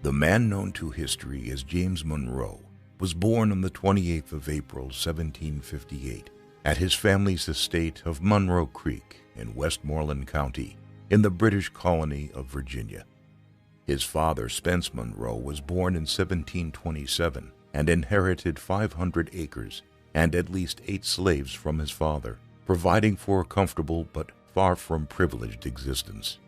The man known to history as James Monroe was born on the 28th of April, 1758, at his family's estate of Monroe Creek in Westmoreland County in the British colony of Virginia. His father, Spence Monroe, was born in 1727 and inherited 500 acres and at least 8 slaves from his father, providing for a comfortable but far from privileged existence.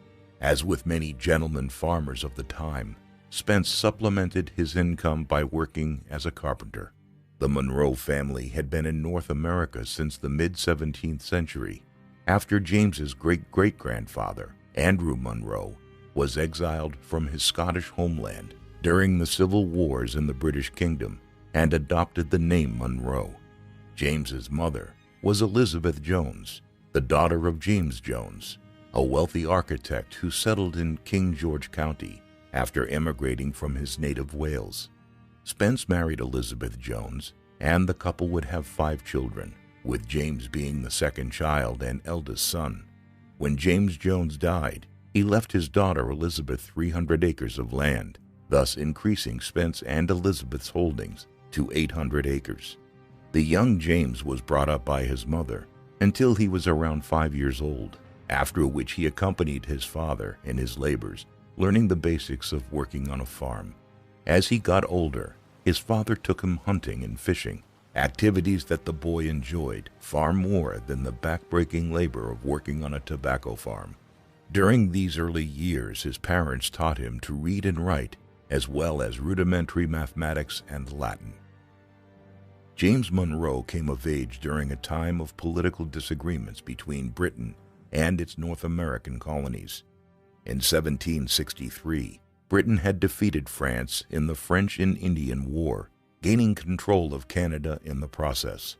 As with many gentlemen farmers of the time, Spence supplemented his income by working as a carpenter. The Monroe family had been in North America since the mid-17th century, after James's great-great-grandfather, Andrew Monroe, was exiled from his Scottish homeland during the civil wars in the British Kingdom and adopted the name Monroe. James's mother was Elizabeth Jones, the daughter of James Jones, a wealthy architect who settled in King George County after emigrating from his native Wales. Spence married Elizabeth Jones, and the couple would have 5 children, with James being the second child and eldest son. When James Jones died, he left his daughter Elizabeth 300 acres of land, thus increasing Spence and Elizabeth's holdings to 800 acres. The young James was brought up by his mother until he was around 5 years old, after which he accompanied his father in his labors, learning the basics of working on a farm. As he got older, his father took him hunting and fishing, activities that the boy enjoyed far more than the back-breaking labor of working on a tobacco farm. During these early years, his parents taught him to read and write, as well as rudimentary mathematics and Latin. James Monroe came of age during a time of political disagreements between Britain and its North American colonies. In 1763, Britain had defeated France in the French and Indian War, gaining control of Canada in the process.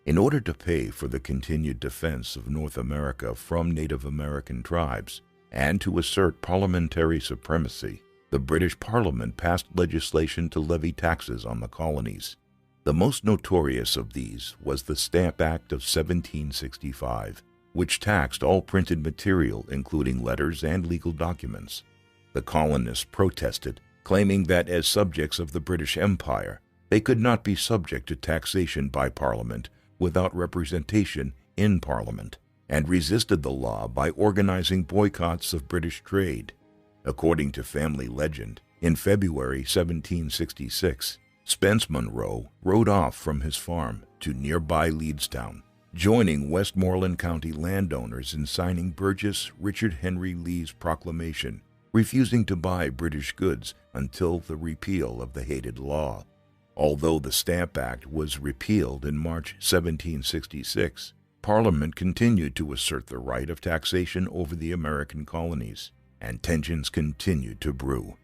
In order to pay for the continued defense of North America from Native American tribes and to assert parliamentary supremacy, the British Parliament passed legislation to levy taxes on the colonies. The most notorious of these was the Stamp Act of 1765, which taxed all printed material, including letters and legal documents. The colonists protested, claiming that as subjects of the British Empire, they could not be subject to taxation by Parliament without representation in Parliament, and resisted the law by organizing boycotts of British trade. According to family legend, in February 1766, Spence Monroe rode off from his farm to nearby Leedstown, joining Westmoreland County landowners in signing Burgess Richard Henry Lee's proclamation, refusing to buy British goods until the repeal of the hated law. Although the Stamp Act was repealed in March 1766, Parliament continued to assert the right of taxation over the American colonies, and tensions continued to brew.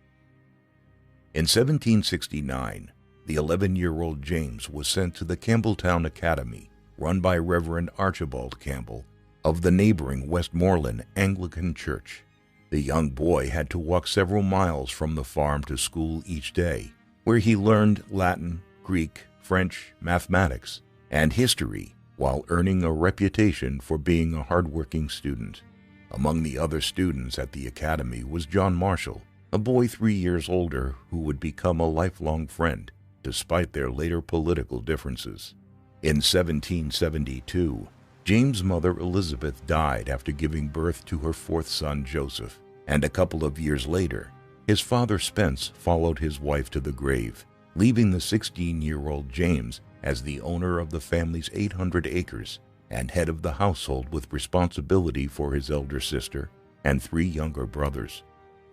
In 1769, the 11-year-old James was sent to the Campbelltown Academy, run by Reverend Archibald Campbell of the neighboring Westmoreland Anglican Church. The young boy had to walk several miles from the farm to school each day, where he learned Latin, Greek, French, mathematics, and history, while earning a reputation for being a hardworking student. Among the other students at the academy was John Marshall, a boy 3 years older who would become a lifelong friend, despite their later political differences. In 1772, James' mother Elizabeth died after giving birth to her 4th son Joseph, and a couple of years later, his father Spence followed his wife to the grave, leaving the 16-year-old James as the owner of the family's 800 acres and head of the household with responsibility for his elder sister and 3 younger brothers.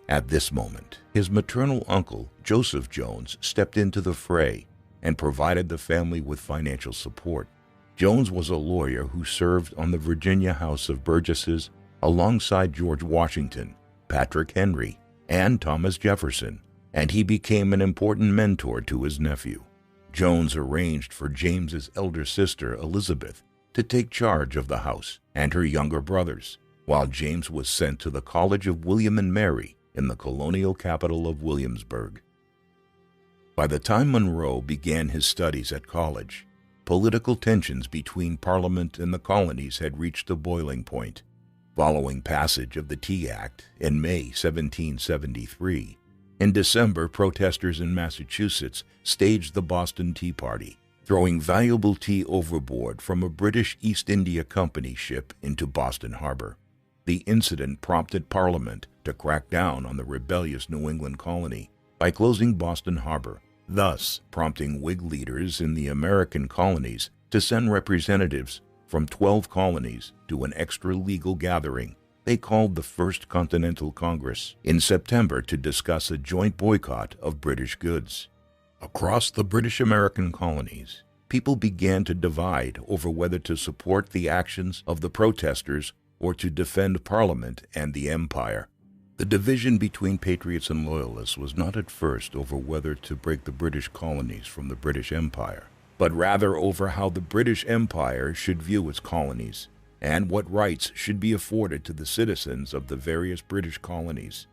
At this moment, his maternal uncle, Joseph Jones, stepped into the fray and provided the family with financial support. Jones was a lawyer who served on the Virginia House of Burgesses alongside George Washington, Patrick Henry, and Thomas Jefferson, and he became an important mentor to his nephew. Jones arranged for James's elder sister, Elizabeth, to take charge of the house and her younger brothers, while James was sent to the College of William and Mary in the colonial capital of Williamsburg. By the time Monroe began his studies at college, political tensions between Parliament and the colonies had reached a boiling point. Following passage of the Tea Act in May 1773, In December, protesters in Massachusetts staged the Boston Tea Party, throwing valuable tea overboard from a British East India Company ship into Boston Harbor. The incident prompted Parliament to crack down on the rebellious New England colony by closing Boston Harbor, thus prompting Whig leaders in the American colonies to send representatives from 12 colonies to an extra-legal gathering they called the First Continental Congress in September to discuss a joint boycott of British goods. Across the British American colonies, people began to divide over whether to support the actions of the protesters or to defend Parliament and the Empire. The division between patriots and loyalists was not at first over whether to break the British colonies from the British Empire, but rather over how the British Empire should view its colonies and what rights should be afforded to the citizens of the various British colonies.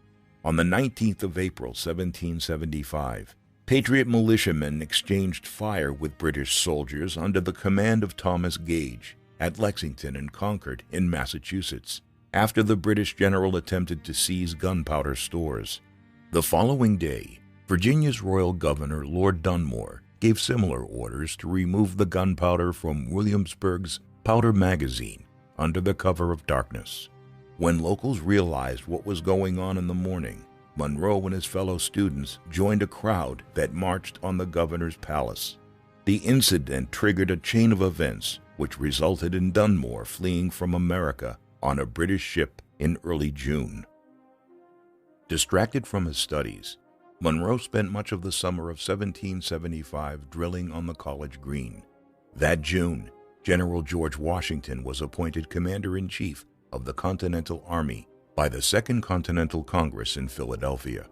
On the 19th of April, 1775, Patriot militiamen exchanged fire with British soldiers under the command of Thomas Gage at Lexington and Concord in Massachusetts, after the British general attempted to seize gunpowder stores. The following day, Virginia's royal governor, Lord Dunmore, gave similar orders to remove the gunpowder from Williamsburg's powder magazine under the cover of darkness. When locals realized what was going on in the morning, Monroe and his fellow students joined a crowd that marched on the governor's palace. The incident triggered a chain of events which resulted in Dunmore fleeing from America on a British ship in early June. Distracted from his studies, Monroe spent much of the summer of 1775 drilling on the college green. That June, General George Washington was appointed Commander-in-Chief of the Continental Army by the Second Continental Congress in Philadelphia.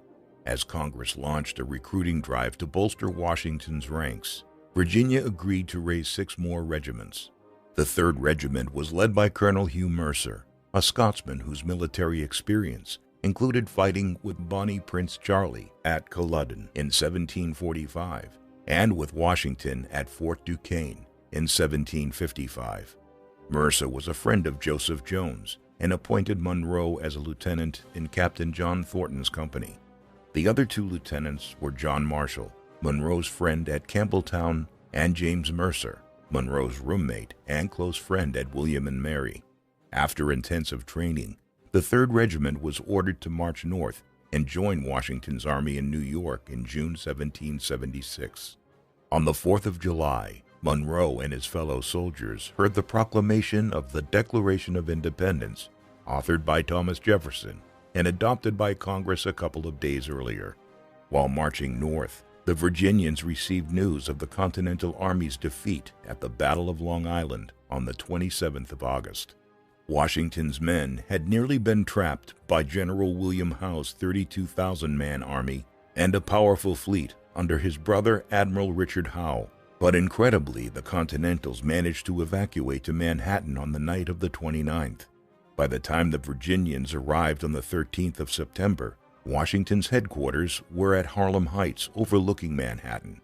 As Congress launched a recruiting drive to bolster Washington's ranks, Virginia agreed to raise 6 more regiments. The 3rd Regiment was led by Colonel Hugh Mercer, a Scotsman whose military experience included fighting with Bonnie Prince Charlie at Culloden in 1745 and with Washington at Fort Duquesne in 1755. Mercer was a friend of Joseph Jones and appointed Monroe as a lieutenant in Captain John Thornton's company. The other 2 lieutenants were John Marshall, Monroe's friend at Campbelltown, and James Mercer, Monroe's roommate and close friend at William and Mary. After intensive training, the 3rd Regiment was ordered to march north and join Washington's army in New York in June 1776. On the 4th of July, Monroe and his fellow soldiers heard the proclamation of the Declaration of Independence, authored by Thomas Jefferson and adopted by Congress a couple of days earlier. While marching north, the Virginians received news of the Continental Army's defeat at the Battle of Long Island on the 27th of August. Washington's men had nearly been trapped by General William Howe's 32,000-man army and a powerful fleet under his brother Admiral Richard Howe. But incredibly, the Continentals managed to evacuate to Manhattan on the night of the 29th. By the time the Virginians arrived on the 13th of September, Washington's headquarters were at Harlem Heights overlooking Manhattan.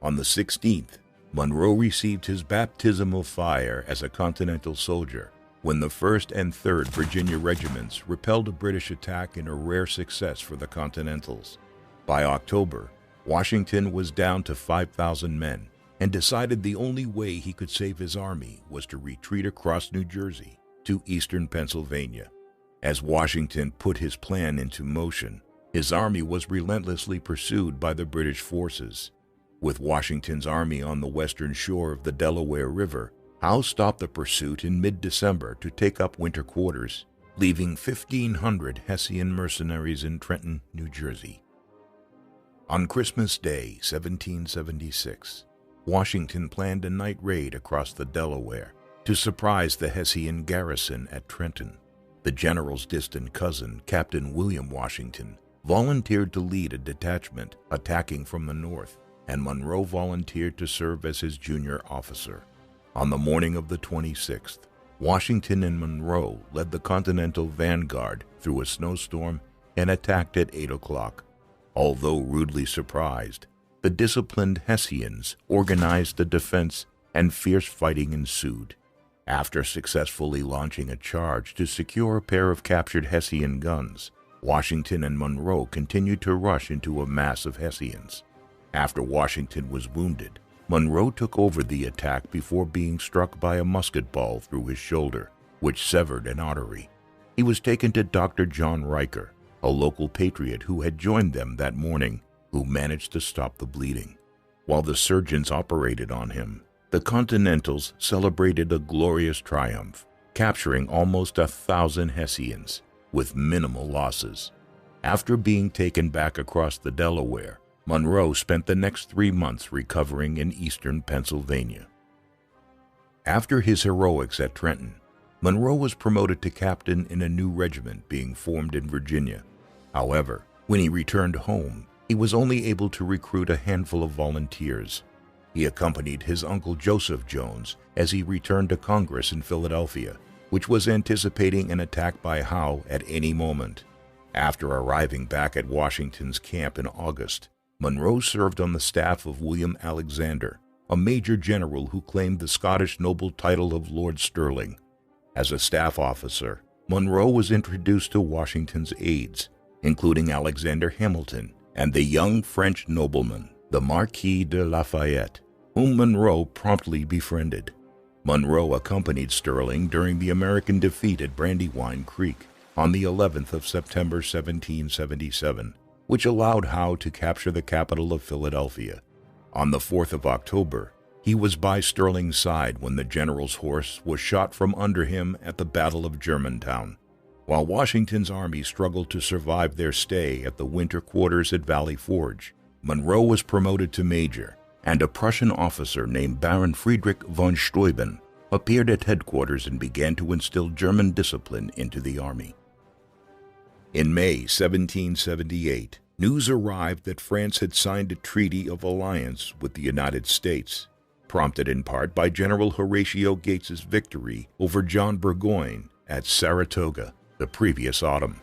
On the 16th, Monroe received his baptismal fire as a Continental soldier when the 1st and 3rd Virginia regiments repelled a British attack in a rare success for the Continentals. By October, Washington was down to 5,000 men and decided the only way he could save his army was to retreat across New Jersey to eastern Pennsylvania. As Washington put his plan into motion, his army was relentlessly pursued by the British forces. With Washington's army on the western shore of the Delaware River, Howe stopped the pursuit in mid-December to take up winter quarters, leaving 1,500 Hessian mercenaries in Trenton, New Jersey. On Christmas Day, 1776, Washington planned a night raid across the Delaware to surprise the Hessian garrison at Trenton. The general's distant cousin, Captain William Washington, volunteered to lead a detachment attacking from the north, and Monroe volunteered to serve as his junior officer. On the morning of the 26th, Washington and Monroe led the Continental vanguard through a snowstorm and attacked at 8 o'clock. Although rudely surprised, the disciplined Hessians organized the defense and fierce fighting ensued. After successfully launching a charge to secure a pair of captured Hessian guns, Washington and Monroe continued to rush into a mass of Hessians. After Washington was wounded, Monroe took over the attack before being struck by a musket ball through his shoulder, which severed an artery. He was taken to Dr. John Riker, a local patriot who had joined them that morning, who managed to stop the bleeding. While the surgeons operated on him, the Continentals celebrated a glorious triumph, capturing almost 1,000 Hessians with minimal losses. After being taken back across the Delaware, Monroe spent the next 3 months recovering in eastern Pennsylvania. After his heroics at Trenton, Monroe was promoted to captain in a new regiment being formed in Virginia. However, when he returned home, he was only able to recruit a handful of volunteers. He accompanied his uncle Joseph Jones as he returned to Congress in Philadelphia, which was anticipating an attack by Howe at any moment. After arriving back at Washington's camp in August, Monroe served on the staff of William Alexander, a major general who claimed the Scottish noble title of Lord Stirling. As a staff officer, Monroe was introduced to Washington's aides, including Alexander Hamilton and the young French nobleman, the Marquis de Lafayette, whom Monroe promptly befriended. Monroe accompanied Stirling during the American defeat at Brandywine Creek on the 11th of September 1777, which allowed Howe to capture the capital of Philadelphia. On the 4th of October, he was by Stirling's side when the general's horse was shot from under him at the Battle of Germantown. While Washington's army struggled to survive their stay at the winter quarters at Valley Forge, Monroe was promoted to major, and a Prussian officer named Baron Friedrich von Steuben appeared at headquarters and began to instill German discipline into the army. In May 1778, news arrived that France had signed a treaty of alliance with the United States, prompted in part by General Horatio Gates's victory over John Burgoyne at Saratoga the previous autumn.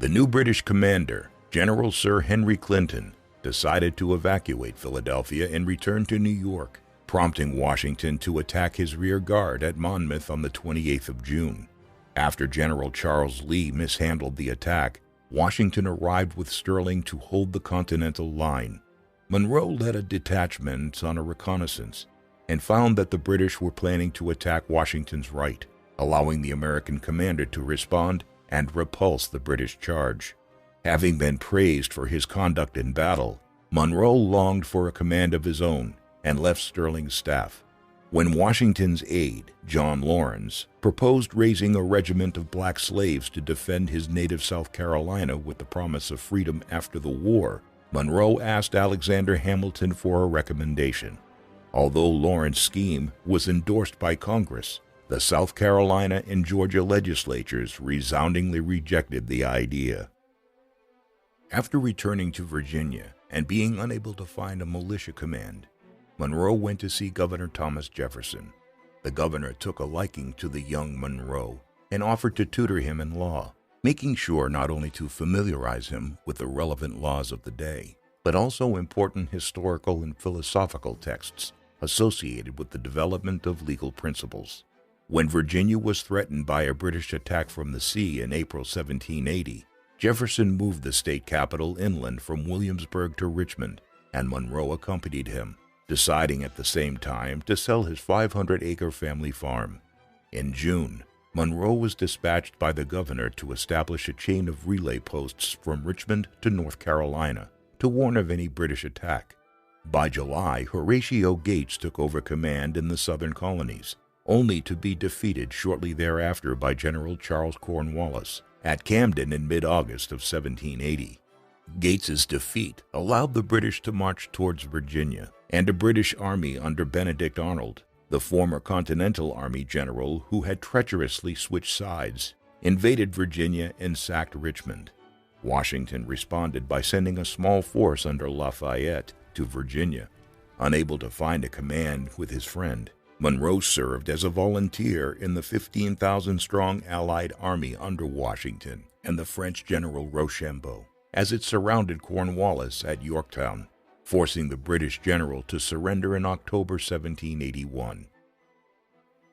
The new British commander, General Sir Henry Clinton, decided to evacuate Philadelphia and return to New York, prompting Washington to attack his rear guard at Monmouth on the 28th of June. After General Charles Lee mishandled the attack, Washington arrived with Stirling to hold the Continental line. Monroe led a detachment on a reconnaissance and found that the British were planning to attack Washington's right, allowing the American commander to respond and repulse the British charge. Having been praised for his conduct in battle, Monroe longed for a command of his own and left Stirling's staff. When Washington's aide, John Lawrence, proposed raising a regiment of black slaves to defend his native South Carolina with the promise of freedom after the war, Monroe asked Alexander Hamilton for a recommendation. Although Lawrence's scheme was endorsed by Congress, the South Carolina and Georgia legislatures resoundingly rejected the idea. After returning to Virginia and being unable to find a militia command, Monroe went to see Governor Thomas Jefferson. The governor took a liking to the young Monroe and offered to tutor him in law, making sure not only to familiarize him with the relevant laws of the day, but also important historical and philosophical texts associated with the development of legal principles. When Virginia was threatened by a British attack from the sea in April 1780, Jefferson moved the state capital inland from Williamsburg to Richmond, and Monroe accompanied him, deciding at the same time to sell his 500-acre family farm. In June, Monroe was dispatched by the governor to establish a chain of relay posts from Richmond to North Carolina to warn of any British attack. By July, Horatio Gates took over command in the southern colonies, only to be defeated shortly thereafter by General Charles Cornwallis at Camden in mid-August of 1780. Gates's defeat allowed the British to march towards Virginia, and a British army under Benedict Arnold, the former Continental Army general who had treacherously switched sides, invaded Virginia and sacked Richmond. Washington responded by sending a small force under Lafayette to Virginia. Unable to find a command with his friend, Monroe served as a volunteer in the 15,000-strong Allied army under Washington and the French General Rochambeau, as it surrounded Cornwallis at Yorktown, forcing the British general to surrender in October 1781.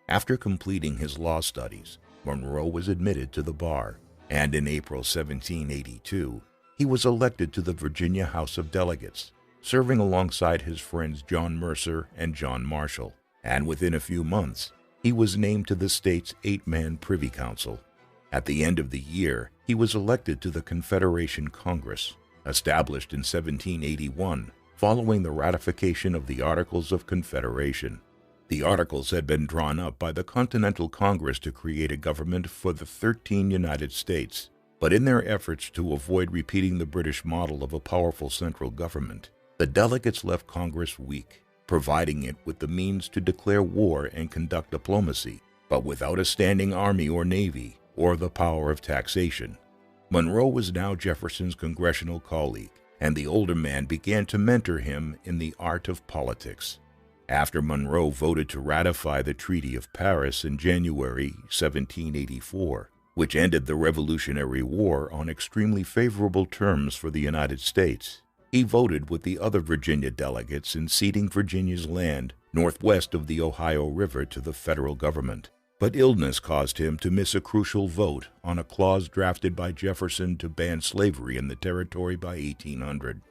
After completing his law studies, Monroe was admitted to the bar. and in April 1782, he was elected to the Virginia House of Delegates, serving alongside his friends John Mercer and John Marshall, and within a few months, he was named to the state's 8-man Privy Council. At the end of the year, he was elected to the Confederation Congress, established in 1781, following the ratification of the Articles of Confederation. The Articles had been drawn up by the Continental Congress to create a government for the 13 United States, but in their efforts to avoid repeating the British model of a powerful central government, the delegates left Congress weak, providing it with the means to declare war and conduct diplomacy, but without a standing army or navy or the power of taxation. Monroe was now Jefferson's congressional colleague, and the older man began to mentor him in the art of politics. After Monroe voted to ratify the Treaty of Paris in January 1784, which ended the Revolutionary War on extremely favorable terms for the United States, he voted with the other Virginia delegates in ceding Virginia's land northwest of the Ohio River to the federal government. But illness caused him to miss a crucial vote on a clause drafted by Jefferson to ban slavery in the territory by 1800.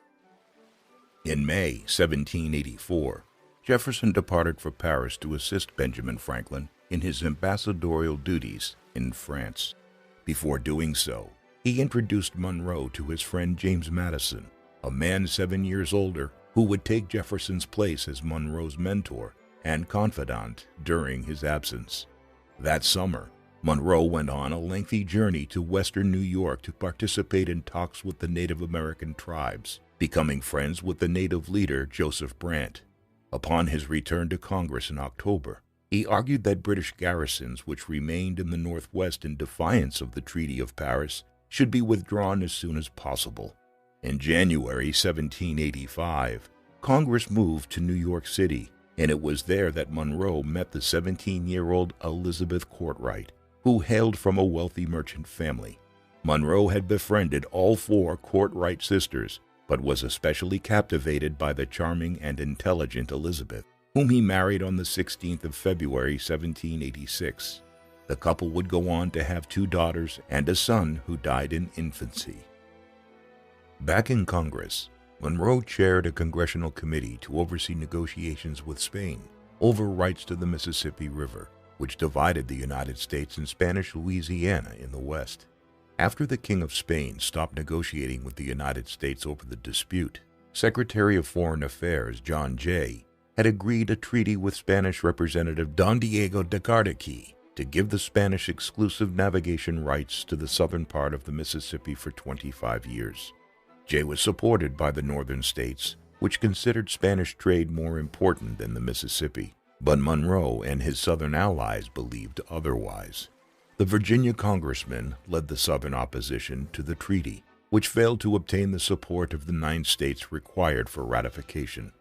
In May 1784, Jefferson departed for Paris to assist Benjamin Franklin in his ambassadorial duties in France. Before doing so, he introduced Monroe to his friend James Madison, a man 7 years older who would take Jefferson's place as Monroe's mentor and confidant during his absence. That summer, Monroe went on a lengthy journey to western New York to participate in talks with the Native American tribes, becoming friends with the native leader Joseph Brant. Upon his return to Congress in October, he argued that British garrisons which remained in the Northwest in defiance of the Treaty of Paris should be withdrawn as soon as possible. In January 1785, Congress moved to New York City, and it was there that Monroe met the 17-year-old Elizabeth Courtwright, who hailed from a wealthy merchant family. Monroe had befriended all 4 Courtwright sisters, but was especially captivated by the charming and intelligent Elizabeth, whom he married on the 16th of February 1786. The couple would go on to have 2 daughters and a son who died in infancy. Back in Congress, Monroe chaired a congressional committee to oversee negotiations with Spain over rights to the Mississippi River, which divided the United States and Spanish Louisiana in the west. After the King of Spain stopped negotiating with the United States over the dispute, Secretary of Foreign Affairs John Jay had agreed a treaty with Spanish Representative Don Diego de Cardequi to give the Spanish exclusive navigation rights to the southern part of the Mississippi for 25 years. Jay was supported by the northern states, which considered Spanish trade more important than the Mississippi, but Monroe and his southern allies believed otherwise. The Virginia congressman led the southern opposition to the treaty, which failed to obtain the support of the 9 states required for ratification.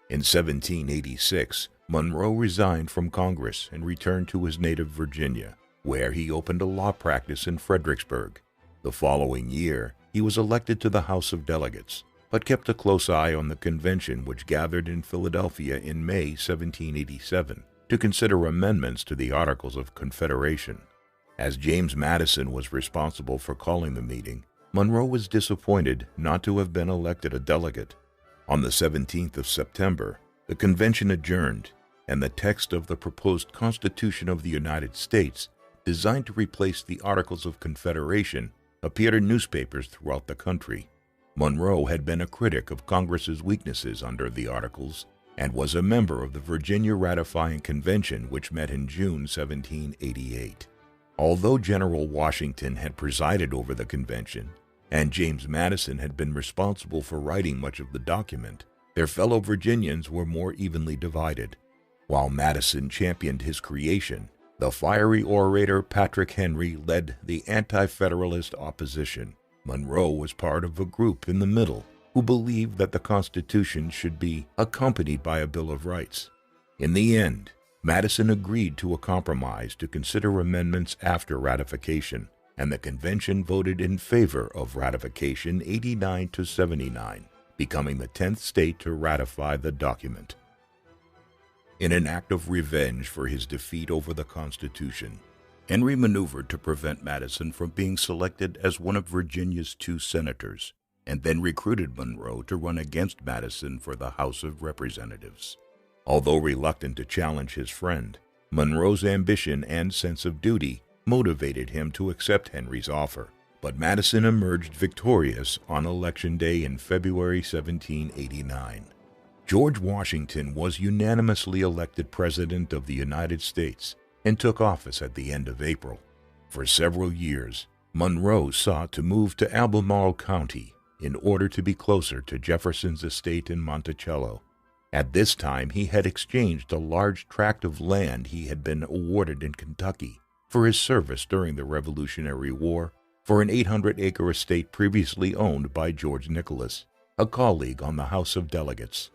In 1786, Monroe resigned from Congress and returned to his native Virginia, where he opened a law practice in Fredericksburg. The following year, he was elected to the House of Delegates, but kept a close eye on the convention which gathered in Philadelphia in May 1787 to consider amendments to the Articles of Confederation. As James Madison was responsible for calling the meeting, Monroe was disappointed not to have been elected a delegate. On the 17th of September, the convention adjourned, and the text of the proposed Constitution of the United States, designed to replace the Articles of Confederation, appeared in newspapers throughout the country. Monroe had been a critic of Congress's weaknesses under the Articles and was a member of the Virginia Ratifying Convention, which met in June 1788. Although General Washington had presided over the convention, and James Madison had been responsible for writing much of the document, their fellow Virginians were more evenly divided. While Madison championed his creation, the fiery orator Patrick Henry led the anti-federalist opposition. Monroe was part of a group in the middle who believed that the Constitution should be accompanied by a Bill of Rights. In the end, Madison agreed to a compromise to consider amendments after ratification, and the convention voted in favor of ratification 89-79, becoming the 10th state to ratify the document. In an act of revenge for his defeat over the Constitution, Henry maneuvered to prevent Madison from being selected as one of Virginia's 2 senators, and then recruited Monroe to run against Madison for the House of Representatives. Although reluctant to challenge his friend, Monroe's ambition and sense of duty motivated him to accept Henry's offer, but Madison emerged victorious on Election Day in February 1789. George Washington was unanimously elected President of the United States and took office at the end of April. For several years, Monroe sought to move to Albemarle County in order to be closer to Jefferson's estate in Monticello. At this time, he had exchanged a large tract of land he had been awarded in Kentucky for his service during the Revolutionary War for an 800-acre estate previously owned by George Nicholas, a colleague on the House of Delegates.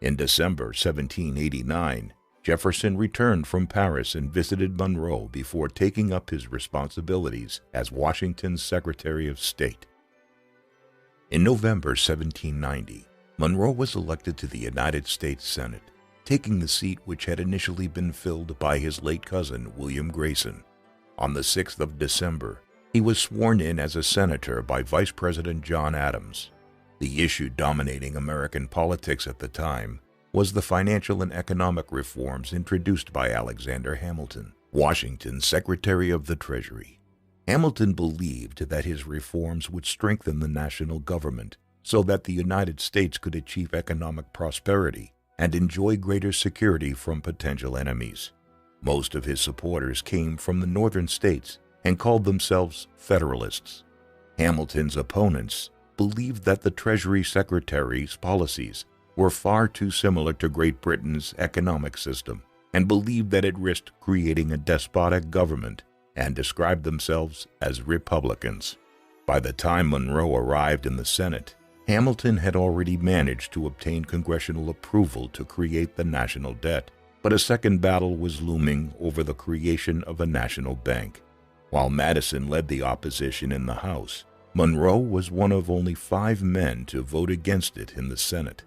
In December 1789, Jefferson returned from Paris and visited Monroe before taking up his responsibilities as Washington's Secretary of State. In November 1790, Monroe was elected to the United States Senate, taking the seat which had initially been filled by his late cousin, William Grayson. On the 6th of December, he was sworn in as a senator by Vice President John Adams. The issue dominating American politics at the time was the financial and economic reforms introduced by Alexander Hamilton, Washington's Secretary of the Treasury. Hamilton believed that his reforms would strengthen the national government so that the United States could achieve economic prosperity and enjoy greater security from potential enemies. Most of his supporters came from the northern states and called themselves Federalists. Hamilton's opponents believed that the Treasury Secretary's policies were far too similar to Great Britain's economic system and believed that it risked creating a despotic government, and described themselves as Republicans. By the time Monroe arrived in the Senate, Hamilton had already managed to obtain congressional approval to create the national debt, but a second battle was looming over the creation of a national bank. While Madison led the opposition in the House, Monroe was one of only 5 men to vote against it in the Senate.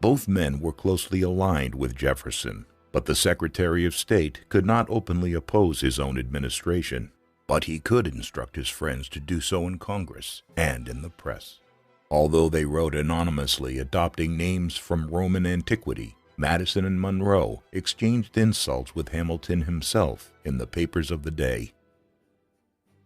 Both men were closely aligned with Jefferson, but the Secretary of State could not openly oppose his own administration, but he could instruct his friends to do so in Congress and in the press. Although they wrote anonymously adopting names from Roman antiquity, Madison and Monroe exchanged insults with Hamilton himself in the papers of the day.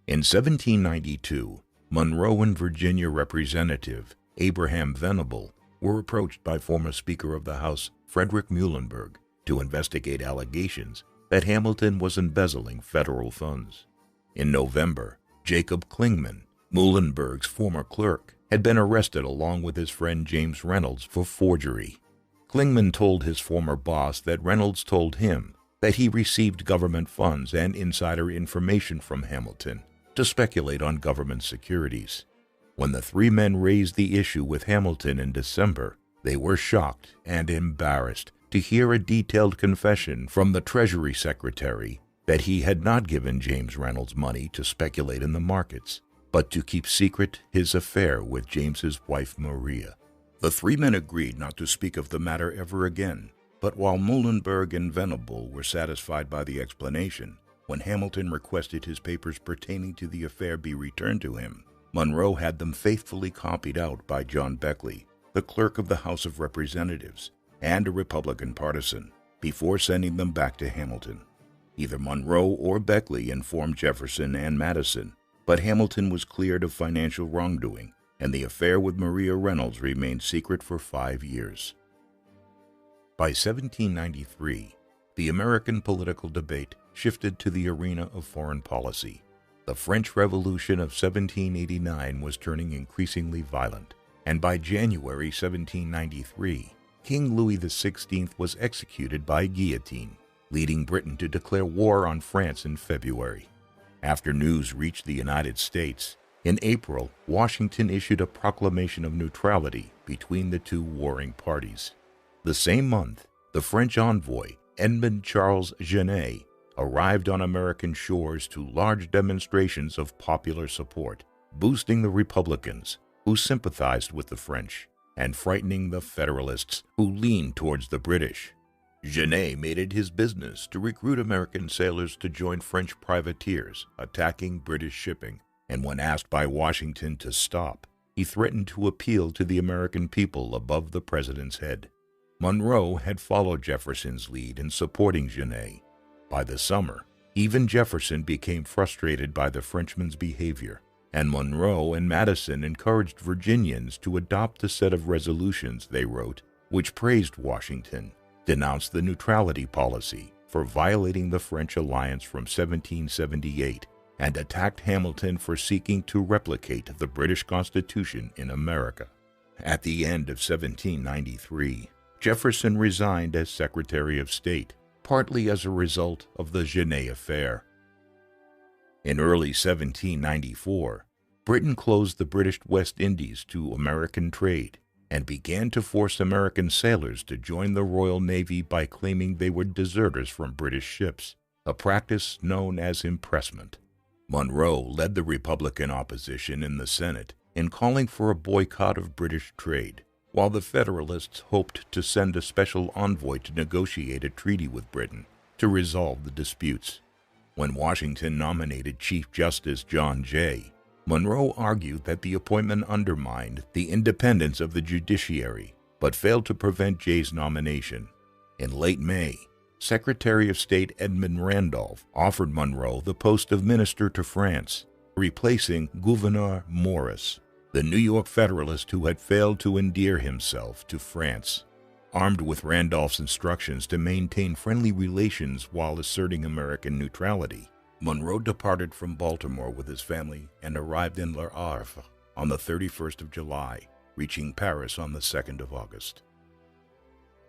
In 1792, Monroe and Virginia Representative Abraham Venable were approached by former Speaker of the House Frederick Muhlenberg to investigate allegations that Hamilton was embezzling federal funds. In November, Jacob Clingman, Muhlenberg's former clerk, had been arrested along with his friend James Reynolds for forgery. Clingman told his former boss that Reynolds told him that he received government funds and insider information from Hamilton to speculate on government securities. When the 3 men raised the issue with Hamilton in December, they were shocked and embarrassed to hear a detailed confession from the Treasury Secretary that he had not given James Reynolds money to speculate in the markets, but to keep secret his affair with James's wife Maria. The 3 men agreed not to speak of the matter ever again, but while Muhlenberg and Venable were satisfied by the explanation, when Hamilton requested his papers pertaining to the affair be returned to him, Monroe had them faithfully copied out by John Beckley, the clerk of the House of Representatives, and a Republican partisan, before sending them back to Hamilton. Either Monroe or Beckley informed Jefferson and Madison, but Hamilton was cleared of financial wrongdoing, and the affair with Maria Reynolds remained secret for 5 years. By 1793, the American political debate shifted to the arena of foreign policy. The French Revolution of 1789 was turning increasingly violent, and by January 1793, King Louis XVI was executed by guillotine, leading Britain to declare war on France in February. After news reached the United States, in April, Washington issued a proclamation of neutrality between the 2 warring parties. The same month, the French envoy, Edmond Charles Genet, arrived on American shores to large demonstrations of popular support, boosting the Republicans, who sympathized with the French, and frightening the Federalists, who leaned towards the British. Genet made it his business to recruit American sailors to join French privateers attacking British shipping, and when asked by Washington to stop, he threatened to appeal to the American people above the president's head. Monroe had followed Jefferson's lead in supporting Genet. By the summer, even Jefferson became frustrated by the Frenchman's behavior, and Monroe and Madison encouraged Virginians to adopt a set of resolutions they wrote, which praised Washington, denounced the neutrality policy for violating the French alliance from 1778, and attacked Hamilton for seeking to replicate the British Constitution in America. At the end of 1793, Jefferson resigned as Secretary of State, partly as a result of the Genet affair. In early 1794, Britain closed the British West Indies to American trade and began to force American sailors to join the Royal Navy by claiming they were deserters from British ships, a practice known as impressment. Monroe led the Republican opposition in the Senate in calling for a boycott of British trade, while the Federalists hoped to send a special envoy to negotiate a treaty with Britain to resolve the disputes. When Washington nominated Chief Justice John Jay, Monroe argued that the appointment undermined the independence of the judiciary, but failed to prevent Jay's nomination. In late May, Secretary of State Edmund Randolph offered Monroe the post of Minister to France, replacing Gouverneur Morris, the New York Federalist who had failed to endear himself to France. Armed with Randolph's instructions to maintain friendly relations while asserting American neutrality, Monroe departed from Baltimore with his family and arrived in Le Havre on the 31st of July, reaching Paris on the 2nd of August.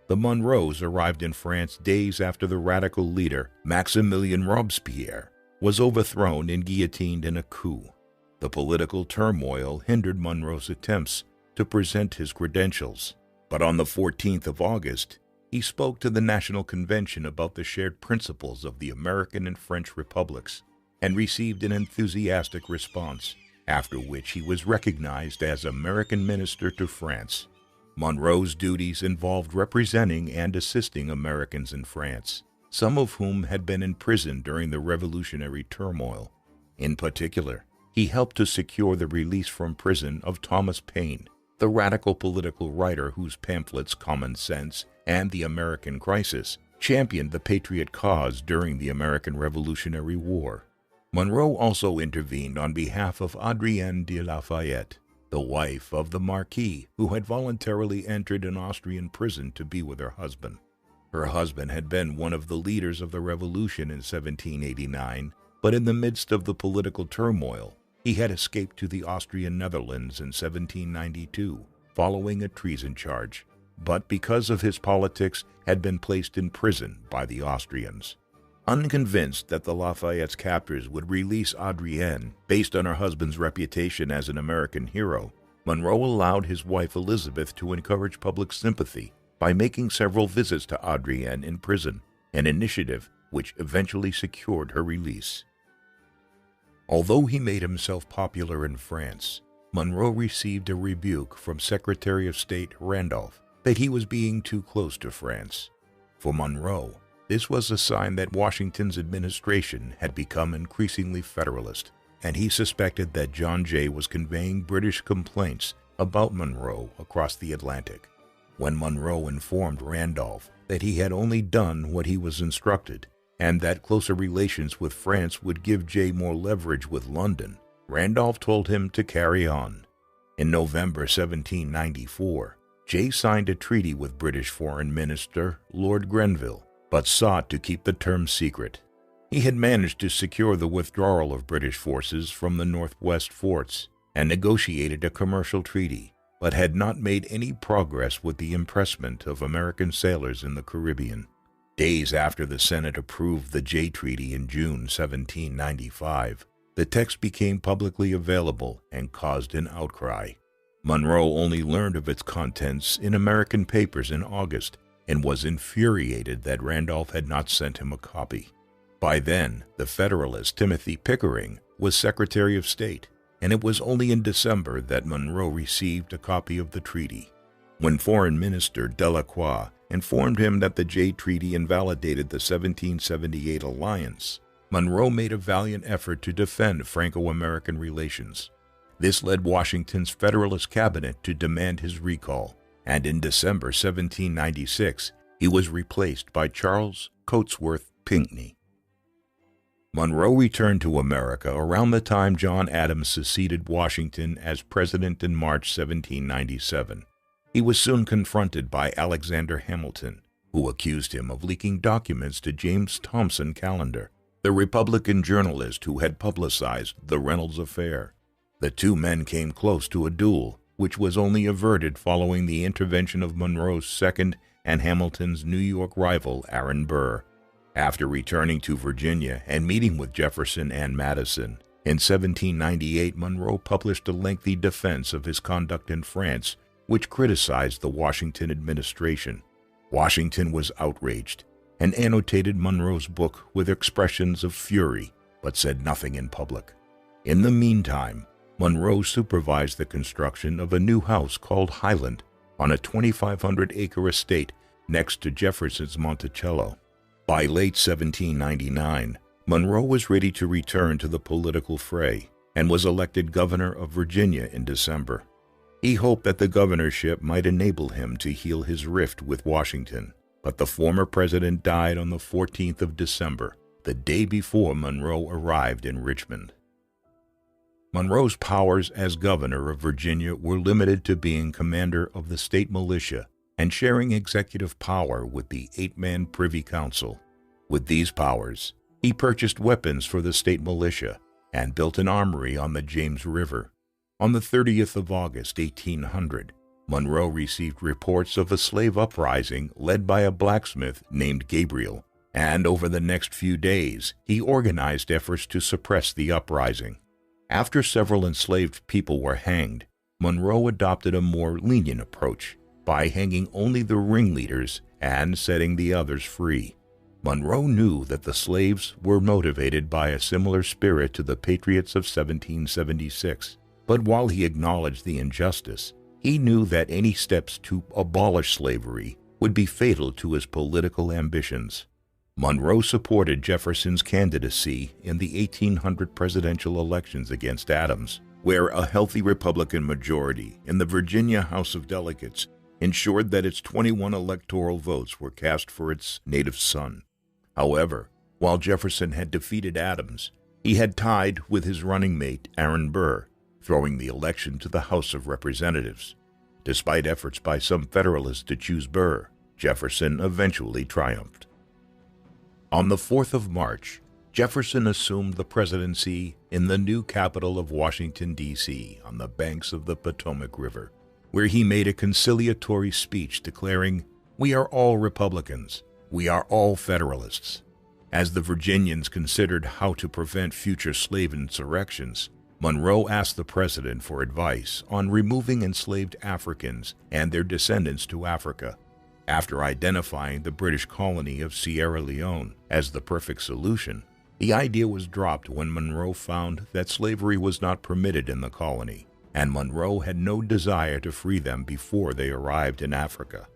The Monroes arrived in France days after the radical leader, Maximilien Robespierre, was overthrown and guillotined in a coup. The political turmoil hindered Monroe's attempts to present his credentials, but on the 14th of August, he spoke to the National Convention about the shared principles of the American and French republics and received an enthusiastic response, after which he was recognized as American Minister to France. Monroe's duties involved representing and assisting Americans in France, some of whom had been imprisoned during the revolutionary turmoil. In particular, he helped to secure the release from prison of Thomas Paine, the radical political writer whose pamphlets Common Sense and The American Crisis championed the patriot cause during the American Revolutionary War. Monroe also intervened on behalf of Adrienne de Lafayette, the wife of the Marquis who had voluntarily entered an Austrian prison to be with her husband. Her husband had been one of the leaders of the revolution in 1789, but in the midst of the political turmoil, he had escaped to the Austrian Netherlands in 1792, following a treason charge, but because of his politics had been placed in prison by the Austrians. Unconvinced that the Lafayette's captors would release Adrienne based on her husband's reputation as an American hero, Monroe allowed his wife Elizabeth to encourage public sympathy by making several visits to Adrienne in prison, an initiative which eventually secured her release. Although he made himself popular in France, Monroe received a rebuke from Secretary of State Randolph that he was being too close to France. For Monroe, this was a sign that Washington's administration had become increasingly federalist, and he suspected that John Jay was conveying British complaints about Monroe across the Atlantic. When Monroe informed Randolph that he had only done what he was instructed, and that closer relations with France would give Jay more leverage with London, Randolph told him to carry on. In November 1794, Jay signed a treaty with British Foreign Minister Lord Grenville, but sought to keep the terms secret. He had managed to secure the withdrawal of British forces from the northwest forts and negotiated a commercial treaty, but had not made any progress with the impressment of American sailors in the Caribbean. Days after the Senate approved the Jay Treaty in June 1795, the text became publicly available and caused an outcry. Monroe only learned of its contents in American papers in August and was infuriated that Randolph had not sent him a copy. By then, the Federalist Timothy Pickering was Secretary of State, and it was only in December that Monroe received a copy of the treaty. When Foreign Minister Delacroix informed him that the Jay Treaty invalidated the 1778 alliance, Monroe made a valiant effort to defend Franco-American relations. This led Washington's Federalist cabinet to demand his recall, and in December 1796, he was replaced by Charles Cotesworth Pinckney. Monroe returned to America around the time John Adams succeeded Washington as president in March 1797. He was soon confronted by Alexander Hamilton, who accused him of leaking documents to James Thomson Callender, the Republican journalist who had publicized the Reynolds affair. The two men came close to a duel, which was only averted following the intervention of Monroe's second and Hamilton's New York rival, Aaron Burr. After returning to Virginia and meeting with Jefferson and Madison, in 1798 Monroe published a lengthy defense of his conduct in France, which criticized the Washington administration. Washington was outraged and annotated Monroe's book with expressions of fury, but said nothing in public. In the meantime, Monroe supervised the construction of a new house called Highland on a 2,500-acre estate next to Jefferson's Monticello. By late 1799, Monroe was ready to return to the political fray and was elected governor of Virginia in December. He hoped that the governorship might enable him to heal his rift with Washington, but the former president died on the 14th of December, the day before Monroe arrived in Richmond. Monroe's powers as governor of Virginia were limited to being commander of the state militia and sharing executive power with the 8-man Privy Council. With these powers, he purchased weapons for the state militia and built an armory on the James River. On the 30th of August, 1800, Monroe received reports of a slave uprising led by a blacksmith named Gabriel, and over the next few days, he organized efforts to suppress the uprising. After several enslaved people were hanged, Monroe adopted a more lenient approach by hanging only the ringleaders and setting the others free. Monroe knew that the slaves were motivated by a similar spirit to the patriots of 1776, but while he acknowledged the injustice, he knew that any steps to abolish slavery would be fatal to his political ambitions. Monroe supported Jefferson's candidacy in the 1800 presidential elections against Adams, where a healthy Republican majority in the Virginia House of Delegates ensured that its 21 electoral votes were cast for its native son. However, while Jefferson had defeated Adams, he had tied with his running mate Aaron Burr, throwing the election to the House of Representatives. Despite efforts by some Federalists to choose Burr, Jefferson eventually triumphed. On the 4th of March, Jefferson assumed the presidency in the new capital of Washington, D.C., on the banks of the Potomac River, where he made a conciliatory speech declaring, "We are all Republicans. We are all Federalists." As the Virginians considered how to prevent future slave insurrections, Monroe asked the president for advice on removing enslaved Africans and their descendants to Africa. After identifying the British colony of Sierra Leone as the perfect solution, the idea was dropped when Monroe found that slavery was not permitted in the colony, and Monroe had no desire to free them before they arrived in Africa.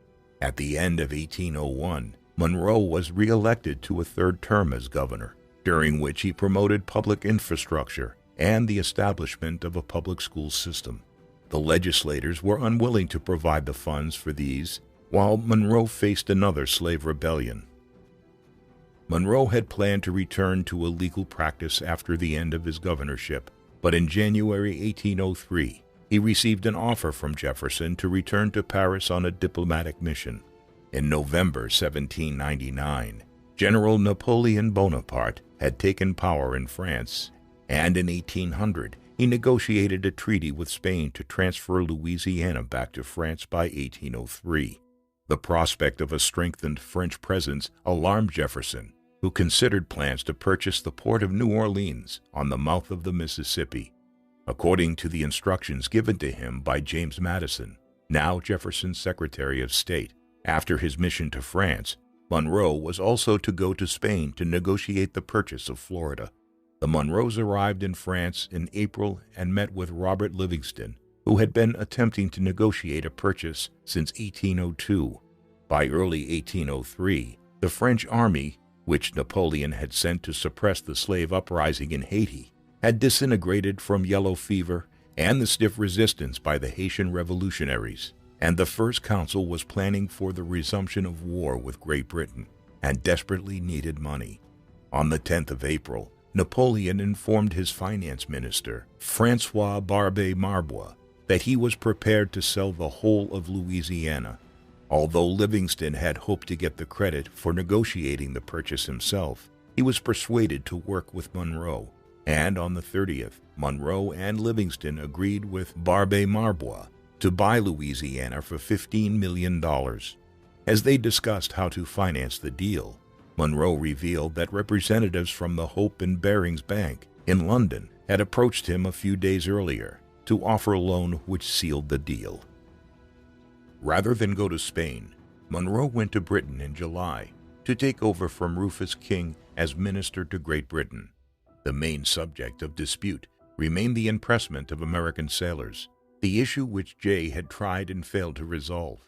At the end of 1801, Monroe was re-elected to a third term as governor, during which he promoted public infrastructure and the establishment of a public school system. The legislators were unwilling to provide the funds for these, while Monroe faced another slave rebellion. Monroe had planned to return to a legal practice after the end of his governorship, but in January 1803, he received an offer from Jefferson to return to Paris on a diplomatic mission. In November 1799, General Napoleon Bonaparte had taken power in France, and in 1800, he negotiated a treaty with Spain to transfer Louisiana back to France by 1803. The prospect of a strengthened French presence alarmed Jefferson, who considered plans to purchase the port of New Orleans on the mouth of the Mississippi. According to the instructions given to him by James Madison, now Jefferson's Secretary of State, after his mission to France, Monroe was also to go to Spain to negotiate the purchase of Florida. The Monroes arrived in France in April and met with Robert Livingston, who who had been attempting to negotiate a purchase since 1802. By early 1803, the French army, which Napoleon had sent to suppress the slave uprising in Haiti, had disintegrated from yellow fever and the stiff resistance by the Haitian revolutionaries, and the First Council was planning for the resumption of war with Great Britain and desperately needed money. On the 10th of April, Napoleon informed his finance minister, François Barbé Marbois, that he was prepared to sell the whole of Louisiana. Although Livingston had hoped to get the credit for negotiating the purchase himself, he was persuaded to work with Monroe, and on the 30th, Monroe and Livingston agreed with Barbé Marbois to buy Louisiana for $15 million. As they discussed how to finance the deal, Monroe revealed that representatives from the Hope and Bearings Bank in London had approached him a few days earlier to offer a loan which sealed the deal. Rather than go to Spain, Monroe went to Britain in July to take over from Rufus King as minister to Great Britain. The main subject of dispute remained the impressment of American sailors, the issue which Jay had tried and failed to resolve.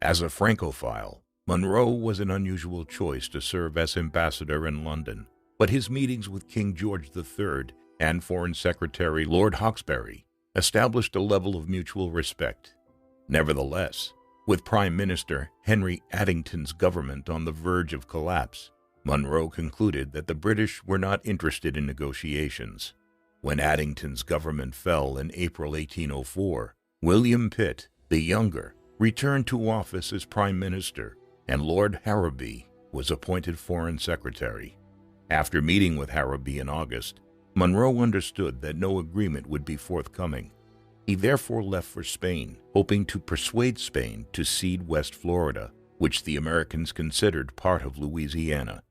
As a Francophile, Monroe was an unusual choice to serve as ambassador in London, but his meetings with King George III and Foreign Secretary Lord Hawkesbury established a level of mutual respect. Nevertheless, with Prime Minister Henry Addington's government on the verge of collapse, Monroe concluded that the British were not interested in negotiations. When Addington's government fell in April 1804, William Pitt, the younger, returned to office as Prime Minister, and Lord Harrowby was appointed Foreign Secretary. After meeting with Harrowby in August, Monroe understood that no agreement would be forthcoming. He therefore left for Spain, hoping to persuade Spain to cede West Florida, which the Americans considered part of Louisiana.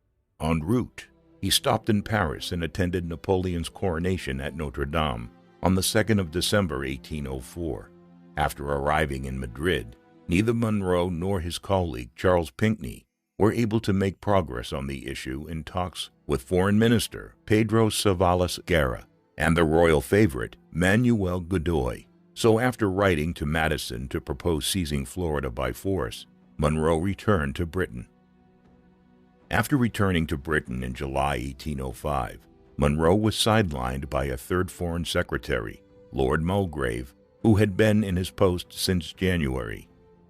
En route, he stopped in Paris and attended Napoleon's coronation at Notre Dame on the 2nd of December 1804. After arriving in Madrid, neither Monroe nor his colleague Charles Pinckney were able to make progress on the issue in talks with Foreign Minister Pedro Savalas Guerra and the royal favorite Manuel Godoy. So after writing to Madison to propose seizing Florida by force, Monroe returned to Britain. After returning to Britain in July 1805, Monroe was sidelined by a third Foreign Secretary, Lord Mulgrave, who had been in his post since January.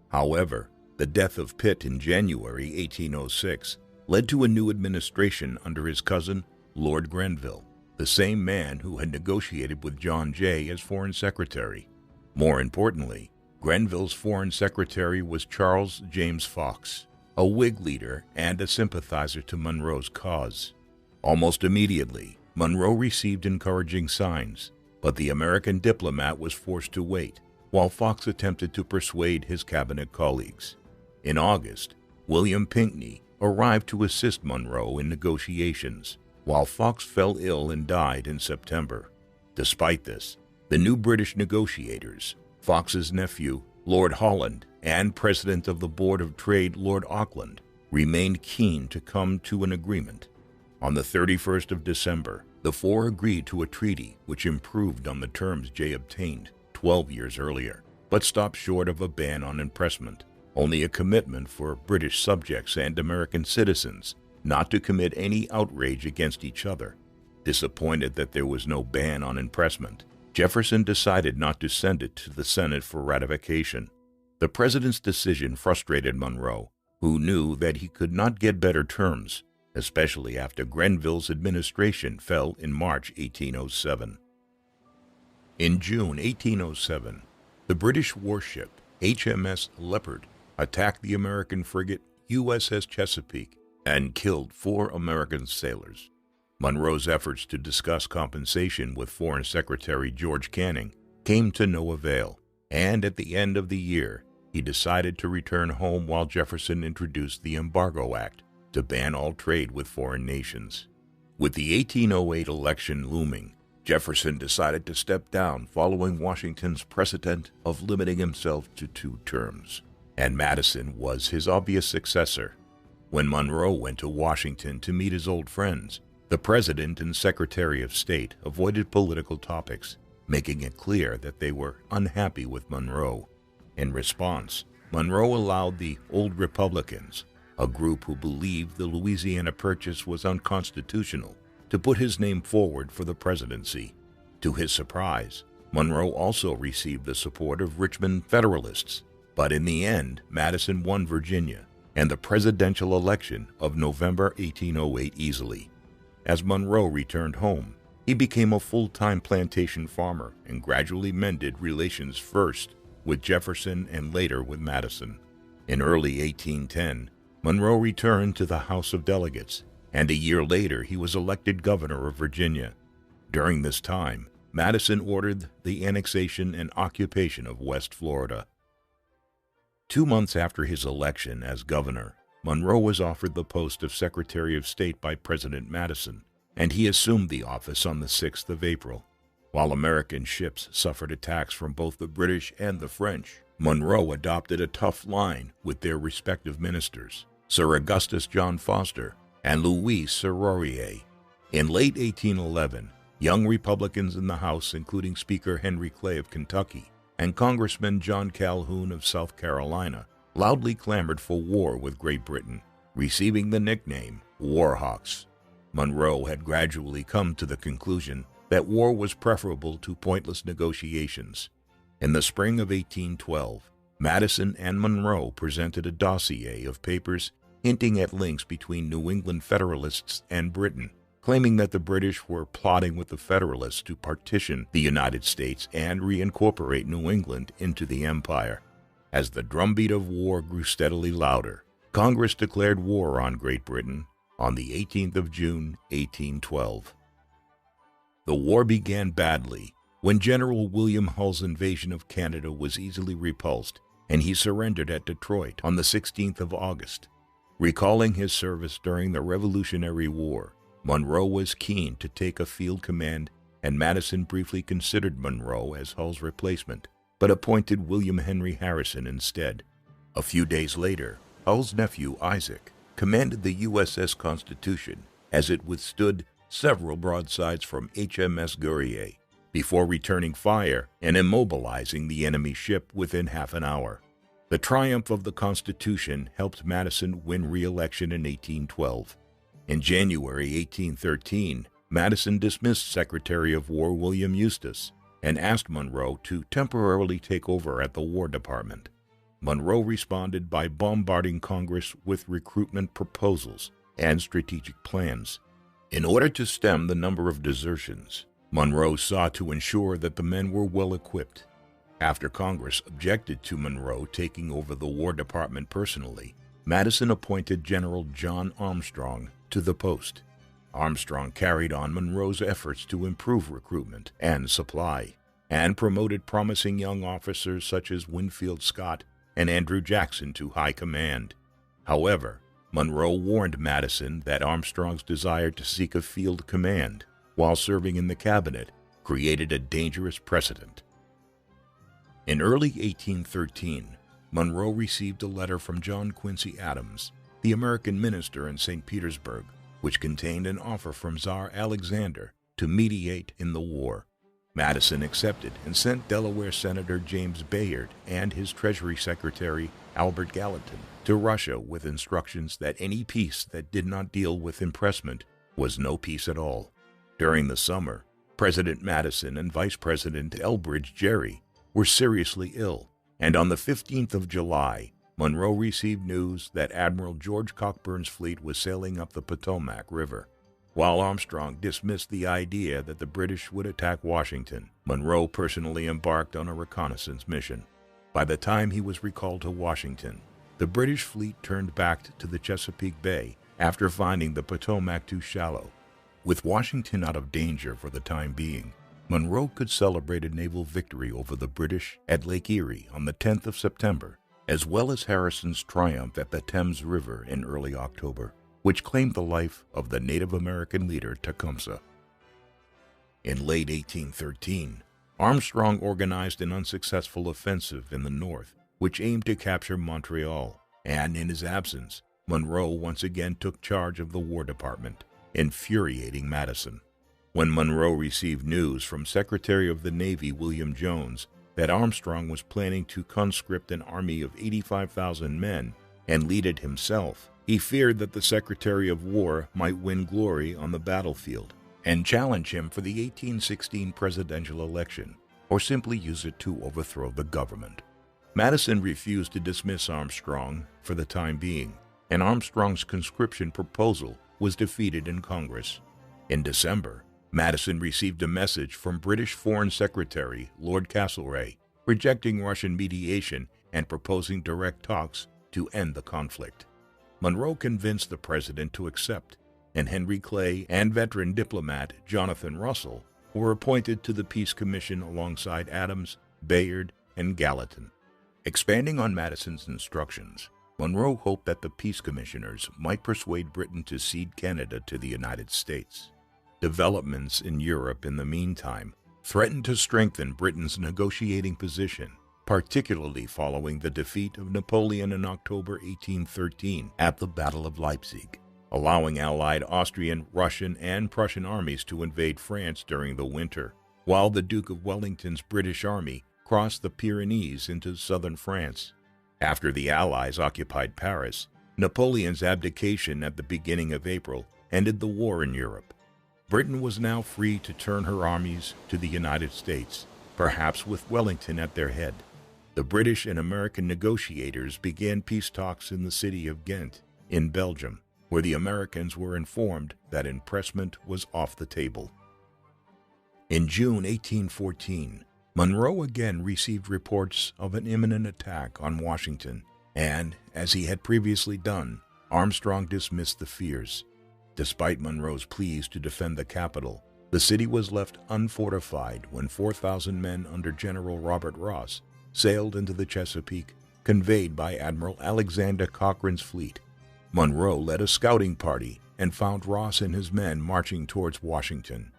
However, the death of Pitt in January 1806 led to a new administration under his cousin, Lord Grenville, the same man who had negotiated with John Jay as Foreign Secretary. More importantly, Grenville's Foreign Secretary was Charles James Fox, a Whig leader and a sympathizer to Monroe's cause. Almost immediately, Monroe received encouraging signs, but the American diplomat was forced to wait, while Fox attempted to persuade his cabinet colleagues. In August, William Pinckney arrived to assist Monroe in negotiations, while Fox fell ill and died in September. Despite this, the new British negotiators, Fox's nephew, Lord Holland, and President of the Board of Trade, Lord Auckland, remained keen to come to an agreement. On the 31st of December, the four agreed to a treaty which improved on the terms Jay obtained 12 years earlier, but stopped short of a ban on impressment, only a commitment for British subjects and American citizens not to commit any outrage against each other. Disappointed that there was no ban on impressment, Jefferson decided not to send it to the Senate for ratification. The president's decision frustrated Monroe, who knew that he could not get better terms, especially after Grenville's administration fell in March 1807. In June 1807, the British warship HMS Leopard attacked the American frigate USS Chesapeake and killed 4 American sailors. Monroe's efforts to discuss compensation with Foreign Secretary George Canning came to no avail, and at the end of the year, he decided to return home while Jefferson introduced the Embargo Act to ban all trade with foreign nations. With the 1808 election looming, Jefferson decided to step down following Washington's precedent of limiting himself to 2 terms, and Madison was his obvious successor. When Monroe went to Washington to meet his old friends, the President and Secretary of State avoided political topics making it clear that they were unhappy with Monroe. In response, Monroe allowed the Old Republicans, a group who believed the Louisiana Purchase was unconstitutional, to put his name forward for the presidency. To his surprise, Monroe also received the support of Richmond Federalists, but in the end, Madison won Virginia and the presidential election of November 1808 easily. As Monroe returned home, he became a full-time plantation farmer and gradually mended relations first with Jefferson and later with Madison. In early 1810, Monroe returned to the House of Delegates, and a year later he was elected governor of Virginia. During this time, Madison ordered the annexation and occupation of West Florida. 2 months after his election as governor, Monroe was offered the post of Secretary of State by President Madison, and he assumed the office on the 6th of April. While American ships suffered attacks from both the British and the French, Monroe adopted a tough line with their respective ministers, Sir Augustus John Foster and Louis Serrurier. In late 1811, young Republicans in the House, including Speaker Henry Clay of Kentucky and Congressman John Calhoun of South Carolina, loudly clamored for war with Great Britain, receiving the nickname War Hawks. Monroe had gradually come to the conclusion that war was preferable to pointless negotiations. In the spring of 1812, Madison and Monroe presented a dossier of papers hinting at links between New England Federalists and Britain, claiming that the British were plotting with the Federalists to partition the United States and reincorporate New England into the empire. As the drumbeat of war grew steadily louder, Congress declared war on Great Britain on the 18th of June, 1812. The war began badly when General William Hull's invasion of Canada was easily repulsed, and he surrendered at Detroit on the 16th of August. Recalling his service during the Revolutionary War, Monroe was keen to take a field command, and Madison briefly considered Monroe as Hull's replacement, but appointed William Henry Harrison instead. A few days later, Hull's nephew Isaac commanded the USS Constitution as it withstood several broadsides from HMS Guerrier before returning fire and immobilizing the enemy ship within half an hour. The triumph of the Constitution helped Madison win re-election in 1812. In January 1813, Madison dismissed Secretary of War William Eustis and asked Monroe to temporarily take over at the War Department. Monroe responded by bombarding Congress with recruitment proposals and strategic plans. In order to stem the number of desertions, Monroe sought to ensure that the men were well equipped. After Congress objected to Monroe taking over the War Department personally, Madison appointed General John Armstrong to the post. Armstrong carried on Monroe's efforts to improve recruitment and supply, and promoted promising young officers such as Winfield Scott and Andrew Jackson to high command. However, Monroe warned Madison that Armstrong's desire to seek a field command while serving in the cabinet created a dangerous precedent. In early 1813, Monroe received a letter from John Quincy Adams, the American minister in St. Petersburg, which contained an offer from Tsar Alexander to mediate in the war. Madison accepted and sent Delaware Senator James Bayard and his Treasury Secretary Albert Gallatin to Russia with instructions that any peace that did not deal with impressment was no peace at all. During the summer, President Madison and Vice President Elbridge Gerry were seriously ill, and on the 15th of July, Monroe received news that Admiral George Cockburn's fleet was sailing up the Potomac River. While Armstrong dismissed the idea that the British would attack Washington, Monroe personally embarked on a reconnaissance mission. By the time he was recalled to Washington, the British fleet turned back to the Chesapeake Bay after finding the Potomac too shallow. With Washington out of danger for the time being, Monroe could celebrate a naval victory over the British at Lake Erie on the 10th of September, as well as Harrison's triumph at the Thames River in early October, which claimed the life of the Native American leader Tecumseh. In late 1813, Armstrong organized an unsuccessful offensive in the north, which aimed to capture Montreal, and in his absence, Monroe once again took charge of the War Department, infuriating Madison. When Monroe received news from Secretary of the Navy William Jones that Armstrong was planning to conscript an army of 85,000 men and lead it himself, he feared that the Secretary of War might win glory on the battlefield and challenge him for the 1816 presidential election, or simply use it to overthrow the government. Madison refused to dismiss Armstrong for the time being, and Armstrong's conscription proposal was defeated in Congress. In December, Madison received a message from British Foreign Secretary Lord Castlereagh rejecting Russian mediation and proposing direct talks to end the conflict. Monroe convinced the president to accept, and Henry Clay and veteran diplomat Jonathan Russell were appointed to the Peace Commission alongside Adams, Bayard, and Gallatin. Expanding on Madison's instructions, Monroe hoped that the peace commissioners might persuade Britain to cede Canada to the United States. Developments in Europe in the meantime threatened to strengthen Britain's negotiating position, particularly following the defeat of Napoleon in October 1813 at the Battle of Leipzig, allowing Allied Austrian, Russian, and Prussian armies to invade France during the winter, while the Duke of Wellington's British army crossed the Pyrenees into southern France. After the Allies occupied Paris, Napoleon's abdication at the beginning of April ended the war in Europe. Britain was now free to turn her armies to the United States, perhaps with Wellington at their head. The British and American negotiators began peace talks in the city of Ghent, in Belgium, where the Americans were informed that impressment was off the table. In June 1814, Monroe again received reports of an imminent attack on Washington, and, as he had previously done, Armstrong dismissed the fears. Despite Monroe's pleas to defend the capital, the city was left unfortified when 4,000 men under General Robert Ross sailed into the Chesapeake, conveyed by Admiral Alexander Cochrane's fleet. Monroe led a scouting party and found Ross and his men marching towards Washington.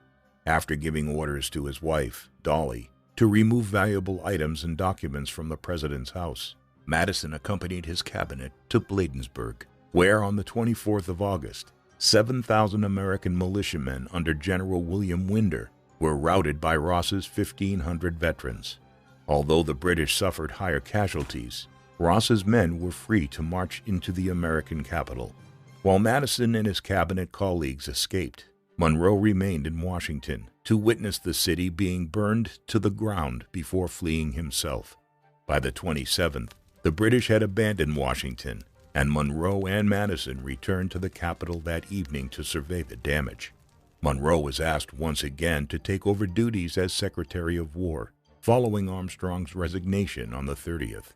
After giving orders to his wife, Dolly, to remove valuable items and documents from the president's house, Madison accompanied his cabinet to Bladensburg, where on the 24th of August, 7,000 American militiamen under General William Winder were routed by Ross's 1,500 veterans. Although the British suffered higher casualties, Ross's men were free to march into the American capital. While Madison and his cabinet colleagues escaped, Monroe remained in Washington to witness the city being burned to the ground before fleeing himself. By the 27th, the British had abandoned Washington, and Monroe and Madison returned to the capital that evening to survey the damage. Monroe was asked once again to take over duties as Secretary of War, following Armstrong's resignation on the 30th.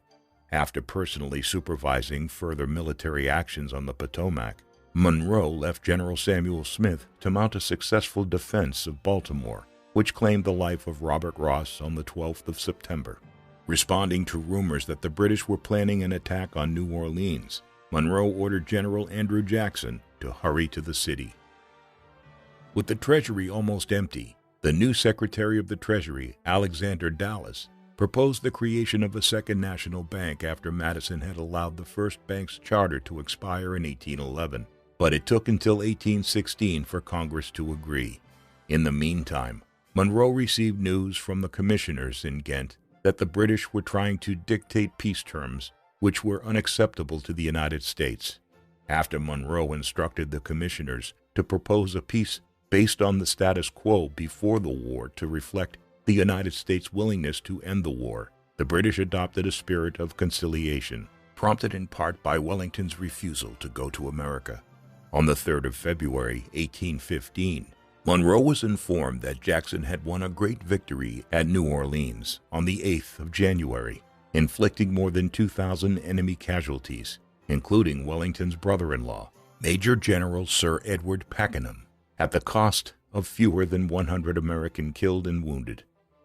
After personally supervising further military actions on the Potomac, Monroe left General Samuel Smith to mount a successful defense of Baltimore, which claimed the life of Robert Ross on the 12th of September. Responding to rumors that the British were planning an attack on New Orleans, Monroe ordered General Andrew Jackson to hurry to the city. With the Treasury almost empty, the new Secretary of the Treasury, Alexander Dallas, proposed the creation of a second national bank after Madison had allowed the first bank's charter to expire in 1811, but it took until 1816 for Congress to agree. In the meantime, Monroe received news from the commissioners in Ghent that the British were trying to dictate peace terms which were unacceptable to the United States. After Monroe instructed the commissioners to propose a peace based on the status quo before the war to reflect the United States' willingness to end the war, the British adopted a spirit of conciliation, prompted in part by Wellington's refusal to go to America. On the 3rd of February, 1815, Monroe was informed that Jackson had won a great victory at New Orleans on the 8th of January, inflicting more than 2,000 enemy casualties, including Wellington's brother-in-law, Major General Sir Edward Pakenham, at the cost of fewer than 100 American killed and wounded.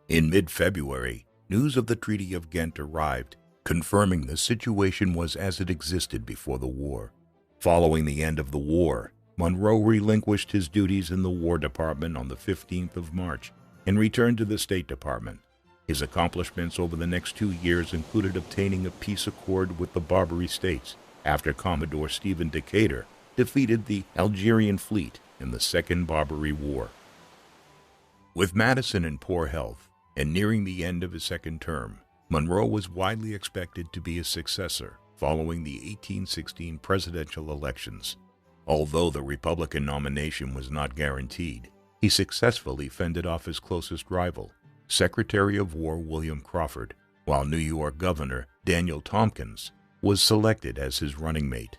In mid-February, news of the Treaty of Ghent arrived, confirming the situation was as it existed before the war. Following the end of the war, Monroe relinquished his duties in the War Department on the 15th of March and returned to the State Department. His accomplishments over the next 2 years included obtaining a peace accord with the Barbary States after Commodore Stephen Decatur defeated the Algerian fleet in the Second Barbary War. With Madison in poor health and nearing the end of his second term, Monroe was widely expected to be his successor following the 1816 presidential elections. Although the Republican nomination was not guaranteed, he successfully fended off his closest rival, Secretary of War William Crawford, while New York Governor Daniel Tompkins was selected as his running mate.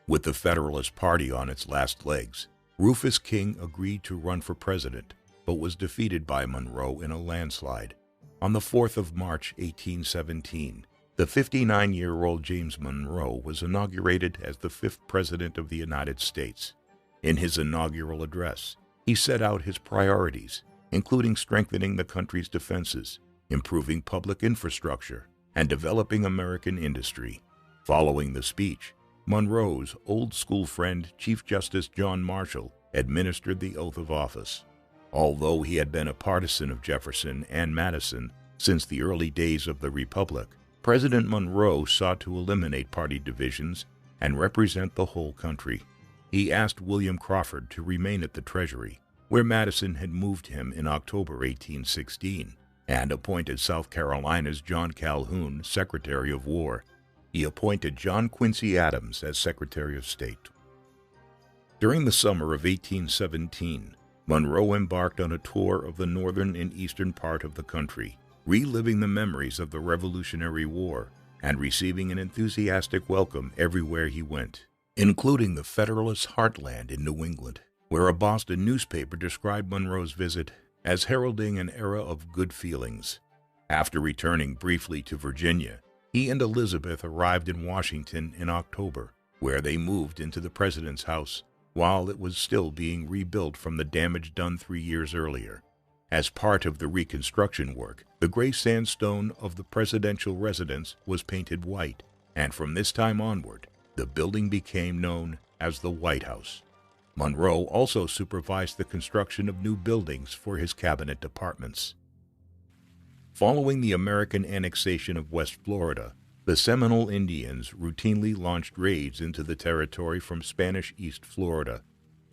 With the Federalist Party on its last legs, Rufus King agreed to run for president, but was defeated by Monroe in a landslide. On the 4th of March, 1817, the 59-year-old James Monroe was inaugurated as the 5th President of the United States. In his inaugural address, he set out his priorities, including strengthening the country's defenses, improving public infrastructure, and developing American industry. Following the speech, Monroe's old-school friend, Chief Justice John Marshall, administered the oath of office. Although he had been a partisan of Jefferson and Madison since the early days of the Republic, President Monroe sought to eliminate party divisions and represent the whole country. He asked William Crawford to remain at the Treasury, where Madison had moved him in October 1816, and appointed South Carolina's John Calhoun Secretary of War. He appointed John Quincy Adams as Secretary of State. During the summer of 1817, Monroe embarked on a tour of the northern and eastern part of the country, reliving the memories of the Revolutionary War and receiving an enthusiastic welcome everywhere he went, including the Federalist heartland in New England, where a Boston newspaper described Monroe's visit as heralding an era of good feelings. After returning briefly to Virginia, he and Elizabeth arrived in Washington in October, where they moved into the president's house while it was still being rebuilt from the damage done 3 years earlier. As part of the reconstruction work, the gray sandstone of the presidential residence was painted white, and from this time onward, the building became known as the White House. Monroe also supervised the construction of new buildings for his cabinet departments. Following the American annexation of West Florida, the Seminole Indians routinely launched raids into the territory from Spanish East Florida.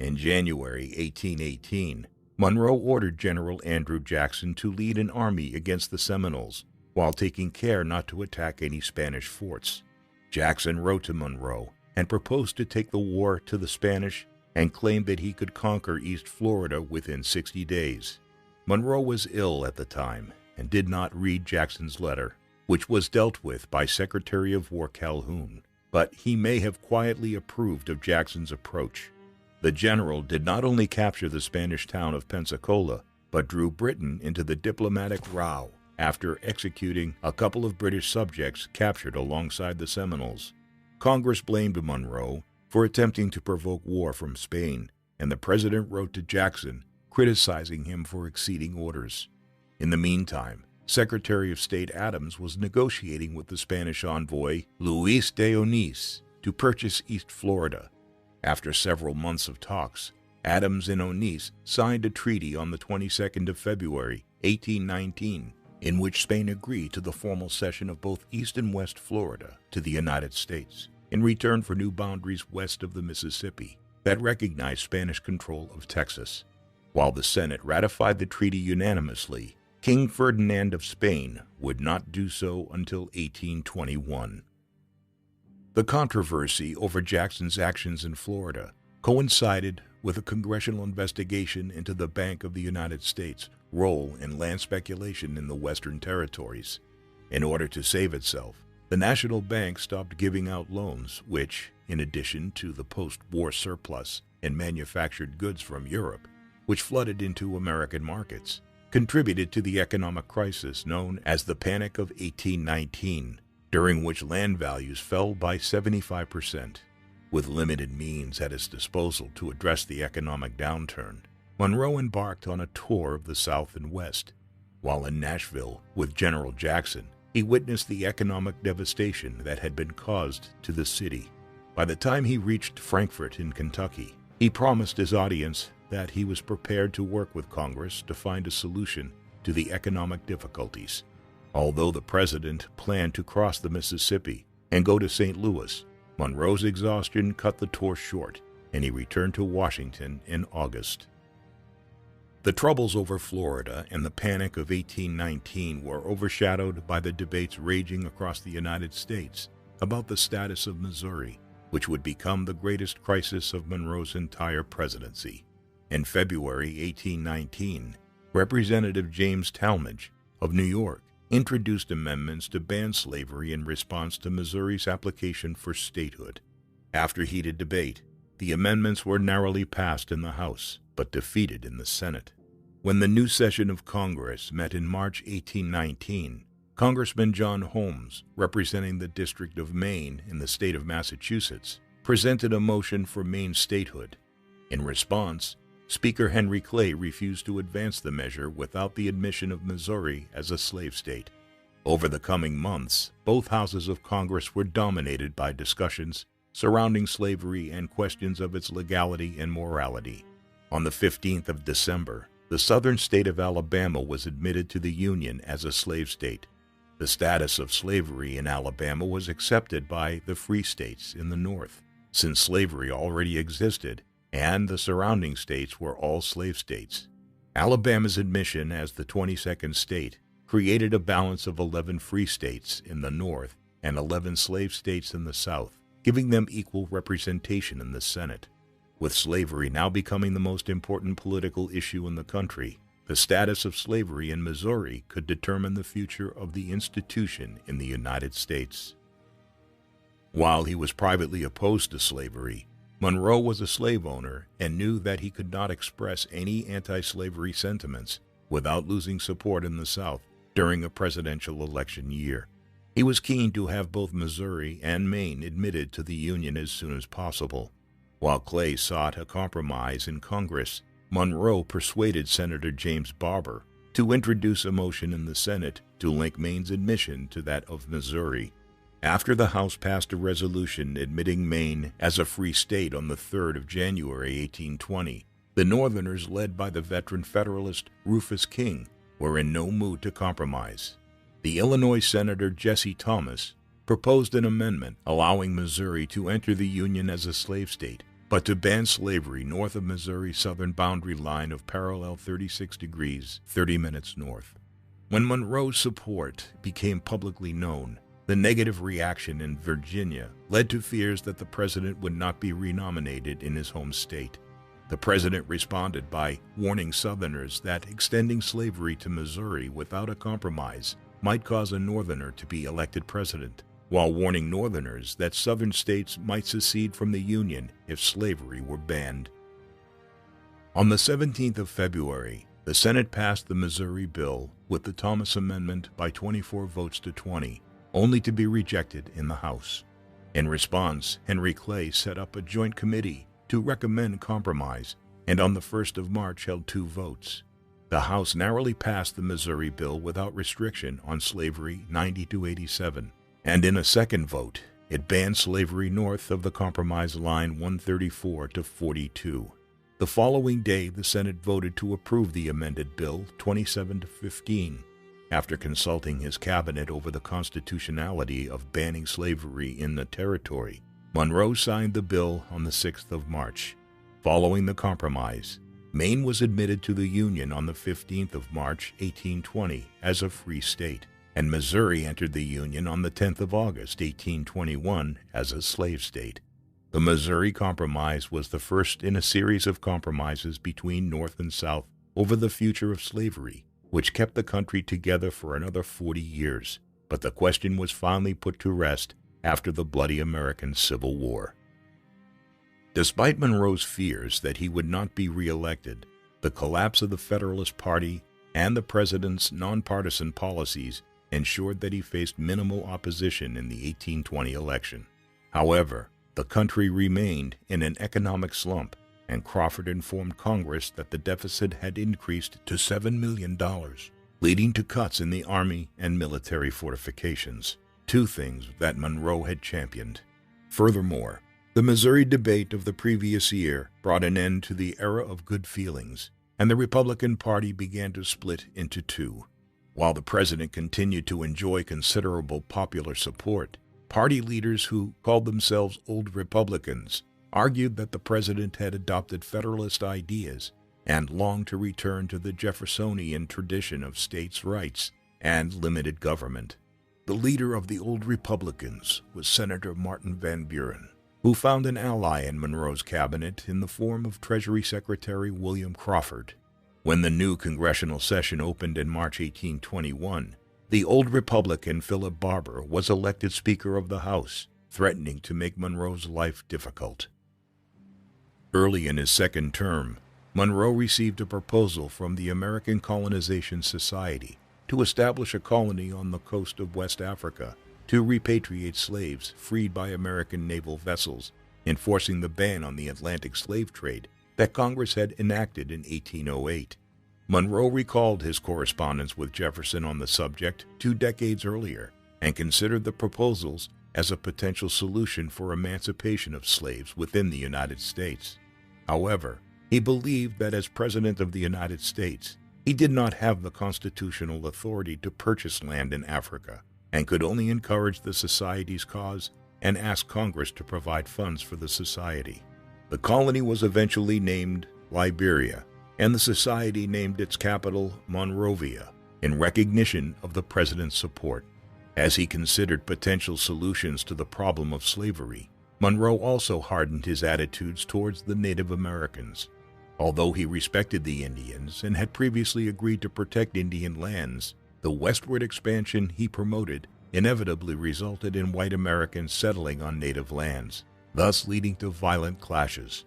In January 1818, Monroe ordered General Andrew Jackson to lead an army against the Seminoles, while taking care not to attack any Spanish forts. Jackson wrote to Monroe and proposed to take the war to the Spanish and claimed that he could conquer East Florida within 60 days. Monroe was ill at the time and did not read Jackson's letter, which was dealt with by Secretary of War Calhoun, but he may have quietly approved of Jackson's approach. The general did not only capture the Spanish town of Pensacola, but drew Britain into the diplomatic row after executing a couple of British subjects captured alongside the Seminoles. Congress blamed Monroe for attempting to provoke war from Spain, and the president wrote to Jackson, criticizing him for exceeding orders. In the meantime, Secretary of State Adams was negotiating with the Spanish envoy Luis de Onís to purchase East Florida. After several months of talks, Adams and Onís signed a treaty on the 22nd of February, 1819, in which Spain agreed to the formal cession of both East and West Florida to the United States in return for new boundaries west of the Mississippi that recognized Spanish control of Texas. While the Senate ratified the treaty unanimously, King Ferdinand of Spain would not do so until 1821. The controversy over Jackson's actions in Florida coincided with a congressional investigation into the Bank of the United States' role in land speculation in the Western Territories. In order to save itself, the National Bank stopped giving out loans, which, in addition to the post-war surplus in manufactured goods from Europe, which flooded into American markets, contributed to the economic crisis known as the Panic of 1819, during which land values fell by 75%. With limited means at his disposal to address the economic downturn, Monroe embarked on a tour of the South and West. While in Nashville with General Jackson, he witnessed the economic devastation that had been caused to the city. By the time he reached Frankfort in Kentucky, he promised his audience that he was prepared to work with Congress to find a solution to the economic difficulties. Although the president planned to cross the Mississippi and go to St. Louis, Monroe's exhaustion cut the tour short, and he returned to Washington in August. The troubles over Florida and the Panic of 1819 were overshadowed by the debates raging across the United States about the status of Missouri, which would become the greatest crisis of Monroe's entire presidency. In February 1819, Representative James Talmadge of New York introduced amendments to ban slavery in response to Missouri's application for statehood. After heated debate, the amendments were narrowly passed in the House, but defeated in the Senate. When the new session of Congress met in March 1819, Congressman John Holmes, representing the District of Maine in the state of Massachusetts, presented a motion for Maine statehood. In response, Speaker Henry Clay refused to advance the measure without the admission of Missouri as a slave state. Over the coming months, both houses of Congress were dominated by discussions surrounding slavery and questions of its legality and morality. On the 15th of December, the southern state of Alabama was admitted to the Union as a slave state. The status of slavery in Alabama was accepted by the free states in the North, since slavery already existed and the surrounding states were all slave states. Alabama's admission as the 22nd state created a balance of 11 free states in the North and 11 slave states in the South, giving them equal representation in the Senate. With slavery now becoming the most important political issue in the country, the status of slavery in Missouri could determine the future of the institution in the United States. While he was privately opposed to slavery, Monroe was a slave owner and knew that he could not express any anti-slavery sentiments without losing support in the South during a presidential election year. He was keen to have both Missouri and Maine admitted to the Union as soon as possible. While Clay sought a compromise in Congress, Monroe persuaded Senator James Barber to introduce a motion in the Senate to link Maine's admission to that of Missouri. After the House passed a resolution admitting Maine as a free state on the 3rd of January 1820, the Northerners, led by the veteran Federalist Rufus King, were in no mood to compromise. The Illinois Senator Jesse Thomas proposed an amendment allowing Missouri to enter the Union as a slave state, but to ban slavery north of Missouri's southern boundary line of parallel 36 degrees, 30 minutes north. When Monroe's support became publicly known, the negative reaction in Virginia led to fears that the president would not be renominated in his home state. The president responded by warning Southerners that extending slavery to Missouri without a compromise might cause a Northerner to be elected president, while warning Northerners that Southern states might secede from the Union if slavery were banned. On the 17th of February, the Senate passed the Missouri bill with the Thomas Amendment by 24 votes to 20, only to be rejected in the House. In response, Henry Clay set up a joint committee to recommend compromise, and on the 1st of March held 2 votes. The House narrowly passed the Missouri bill without restriction on slavery 90-87, and in a second vote, it banned slavery north of the compromise line 134-42. The following day, the Senate voted to approve the amended bill 27-15. After consulting his cabinet over the constitutionality of banning slavery in the territory, Monroe signed the bill on the 6th of March. Following the compromise, Maine was admitted to the Union on the 15th of March, 1820, as a free state, and Missouri entered the Union on the 10th of August, 1821, as a slave state. The Missouri Compromise was the first in a series of compromises between North and South over the future of slavery, which kept the country together for another 40 years, but the question was finally put to rest after the bloody American Civil War. Despite Monroe's fears that he would not be reelected, the collapse of the Federalist Party and the president's nonpartisan policies ensured that he faced minimal opposition in the 1820 election. However, the country remained in an economic slump, and Crawford informed Congress that the deficit had increased to $7 million, leading to cuts in the Army and military fortifications, 2 things that Monroe had championed. Furthermore, the Missouri debate of the previous year brought an end to the era of good feelings, and the Republican Party began to split into 2. While the president continued to enjoy considerable popular support, party leaders who called themselves Old Republicans argued that the president had adopted Federalist ideas and longed to return to the Jeffersonian tradition of states' rights and limited government. The leader of the old Republicans was Senator Martin Van Buren, who found an ally in Monroe's cabinet in the form of Treasury Secretary William Crawford. When the new congressional session opened in March 1821, the old Republican Philip Barber was elected Speaker of the House, threatening to make Monroe's life difficult. Early in his second term, Monroe received a proposal from the American Colonization Society to establish a colony on the coast of West Africa to repatriate slaves freed by American naval vessels, enforcing the ban on the Atlantic slave trade that Congress had enacted in 1808. Monroe recalled his correspondence with Jefferson on the subject 2 decades earlier and considered the proposals as a potential solution for emancipation of slaves within the United States. However, he believed that as President of the United States, he did not have the constitutional authority to purchase land in Africa and could only encourage the Society's cause and ask Congress to provide funds for the Society. The colony was eventually named Liberia, and the Society named its capital Monrovia in recognition of the President's support. As he considered potential solutions to the problem of slavery, Monroe also hardened his attitudes towards the Native Americans. Although he respected the Indians and had previously agreed to protect Indian lands, the westward expansion he promoted inevitably resulted in white Americans settling on native lands, thus leading to violent clashes.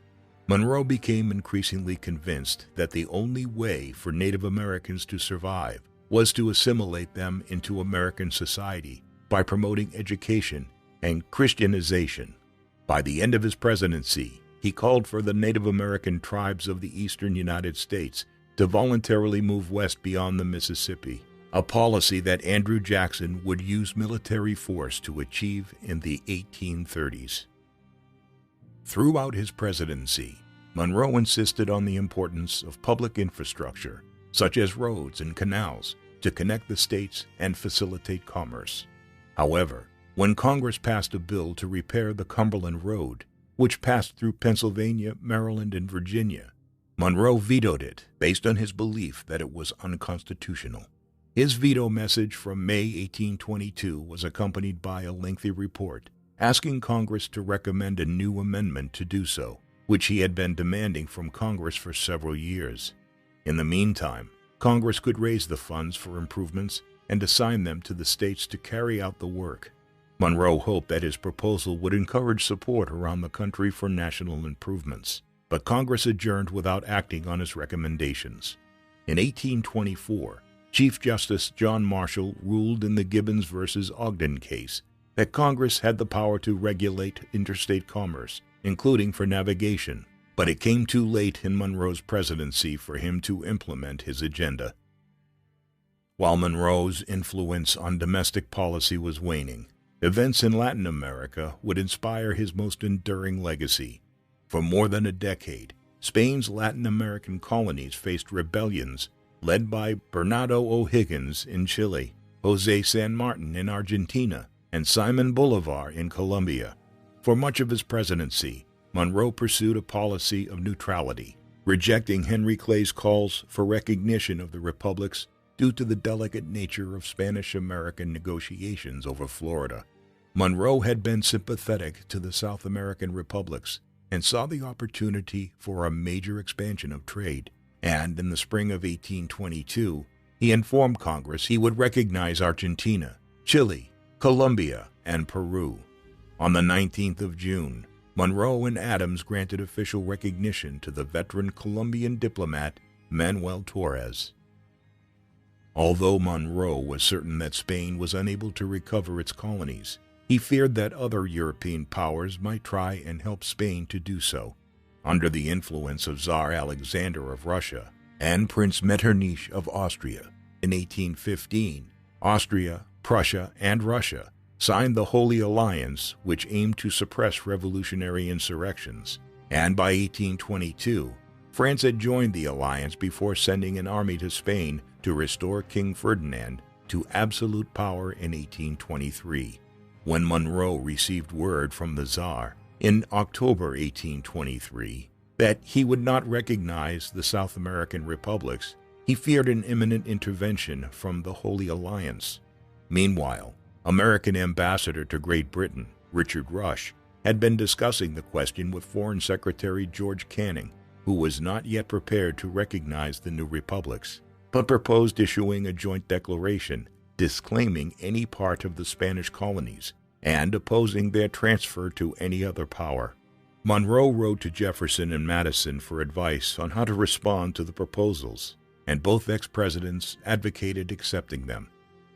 Monroe became increasingly convinced that the only way for Native Americans to survive was to assimilate them into American society by promoting education and Christianization. By the end of his presidency, he called for the Native American tribes of the eastern United States to voluntarily move west beyond the Mississippi, a policy that Andrew Jackson would use military force to achieve in the 1830s. Throughout his presidency, Monroe insisted on the importance of public infrastructure, such as roads and canals, to connect the states and facilitate commerce. However, when Congress passed a bill to repair the Cumberland Road, which passed through Pennsylvania, Maryland, and Virginia, Monroe vetoed it based on his belief that it was unconstitutional. His veto message from May 1822 was accompanied by a lengthy report asking Congress to recommend a new amendment to do so, which he had been demanding from Congress for several years. In the meantime, Congress could raise the funds for improvements and assign them to the states to carry out the work. Monroe hoped that his proposal would encourage support around the country for national improvements, but Congress adjourned without acting on his recommendations. In 1824, Chief Justice John Marshall ruled in the Gibbons v. Ogden case that Congress had the power to regulate interstate commerce, including for navigation, but it came too late in Monroe's presidency for him to implement his agenda. While Monroe's influence on domestic policy was waning, events in Latin America would inspire his most enduring legacy. For more than a decade, Spain's Latin American colonies faced rebellions led by Bernardo O'Higgins in Chile, José San Martin in Argentina, and Simón Bolívar in Colombia. For much of his presidency, Monroe pursued a policy of neutrality, rejecting Henry Clay's calls for recognition of the republics due to the delicate nature of Spanish-American negotiations over Florida. Monroe had been sympathetic to the South American republics and saw the opportunity for a major expansion of trade, and in the spring of 1822, he informed Congress he would recognize Argentina, Chile, Colombia, and Peru. On the 19th of June, Monroe and Adams granted official recognition to the veteran Colombian diplomat Manuel Torres. Although Monroe was certain that Spain was unable to recover its colonies, he feared that other European powers might try and help Spain to do so. Under the influence of Tsar Alexander of Russia and Prince Metternich of Austria, in 1815, Austria, Prussia, and Russia signed the Holy Alliance, which aimed to suppress revolutionary insurrections, and by 1822, France had joined the alliance before sending an army to Spain to restore King Ferdinand to absolute power in 1823. When Monroe received word from the Tsar in October 1823, that he would not recognize the South American republics. He feared an imminent intervention from the Holy Alliance. Meanwhile, American ambassador to Great Britain, Richard Rush, had been discussing the question with Foreign Secretary George Canning, who was not yet prepared to recognize the new republics, but proposed issuing a joint declaration disclaiming any part of the Spanish colonies and opposing their transfer to any other power. Monroe wrote to Jefferson and Madison for advice on how to respond to the proposals, and both ex-presidents advocated accepting them.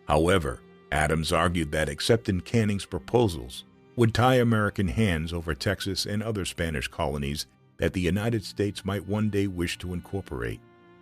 However, Adams argued that accepting Canning's proposals would tie American hands over Texas and other Spanish colonies that the United States might one day wish to incorporate.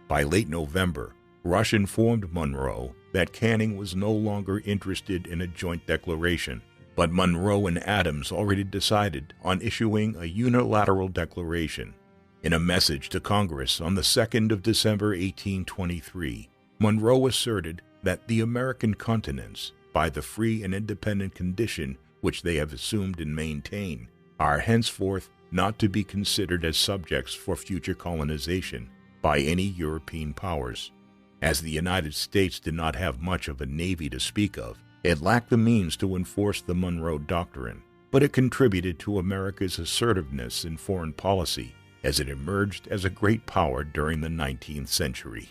By late November, Rush informed Monroe that Canning was no longer interested in a joint declaration, but Monroe and Adams already decided on issuing a unilateral declaration. In a message to Congress on the 2nd of December 1823, Monroe asserted that the American continents, by the free and independent condition which they have assumed and maintain, are henceforth not to be considered as subjects for future colonization by any European powers. As the United States did not have much of a navy to speak of, it lacked the means to enforce the Monroe Doctrine, but it contributed to America's assertiveness in foreign policy as it emerged as a great power during the 19th century.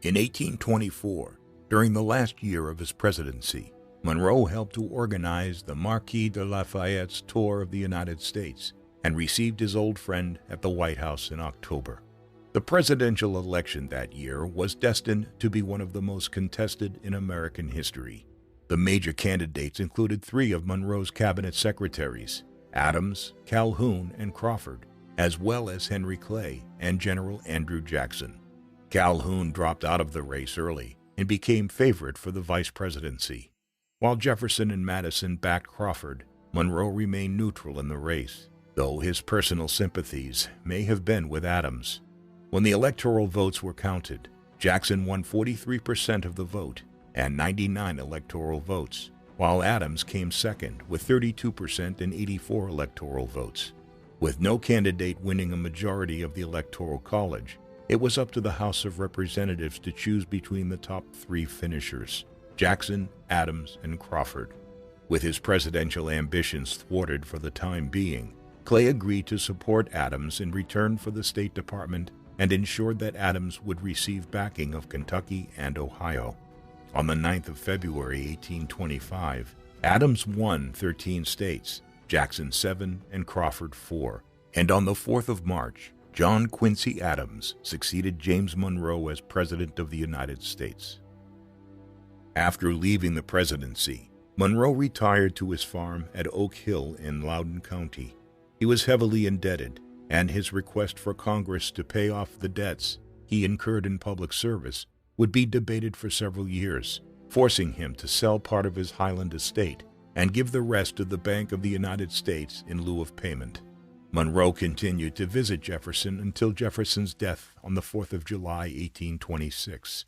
In 1824, during the last year of his presidency, Monroe helped to organize the Marquis de Lafayette's tour of the United States and received his old friend at the White House in October. The presidential election that year was destined to be one of the most contested in American history. The major candidates included three of Monroe's cabinet secretaries, Adams, Calhoun, and Crawford, as well as Henry Clay and General Andrew Jackson. Calhoun dropped out of the race early and became favorite for the vice presidency. While Jefferson and Madison backed Crawford, Monroe remained neutral in the race, though his personal sympathies may have been with Adams. When the electoral votes were counted, Jackson won 43% of the vote and 99 electoral votes, while Adams came second with 32% and 84 electoral votes. With no candidate winning a majority of the Electoral College, it was up to the House of Representatives to choose between the top three finishers, Jackson, Adams, and Crawford. With his presidential ambitions thwarted for the time being, Clay agreed to support Adams in return for the State Department and ensured that Adams would receive backing of Kentucky and Ohio. On the 9th of February 1825, Adams won 13 states, Jackson 7 and Crawford 4, and on the 4th of March, John Quincy Adams succeeded James Monroe as President of the United States. After leaving the presidency, Monroe retired to his farm at Oak Hill in Loudoun County. He was heavily indebted, and his request for Congress to pay off the debts he incurred in public service would be debated for several years, forcing him to sell part of his Highland estate and give the rest to the Bank of the United States in lieu of payment. Monroe continued to visit Jefferson until Jefferson's death on the 4th of July, 1826.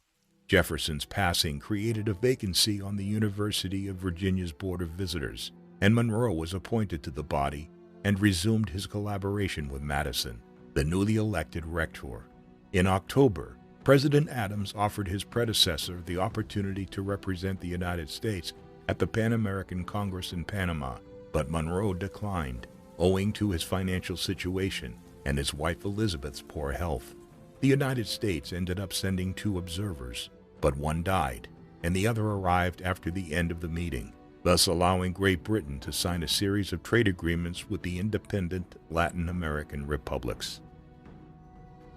Jefferson's passing created a vacancy on the University of Virginia's Board of Visitors, and Monroe was appointed to the body and resumed his collaboration with Madison, the newly elected rector. In October, President Adams offered his predecessor the opportunity to represent the United States at the Pan American Congress in Panama, but Monroe declined, owing to his financial situation and his wife Elizabeth's poor health. The United States ended up sending 2 observers, but one died, and the other arrived after the end of the meeting, thus allowing Great Britain to sign a series of trade agreements with the independent Latin American republics.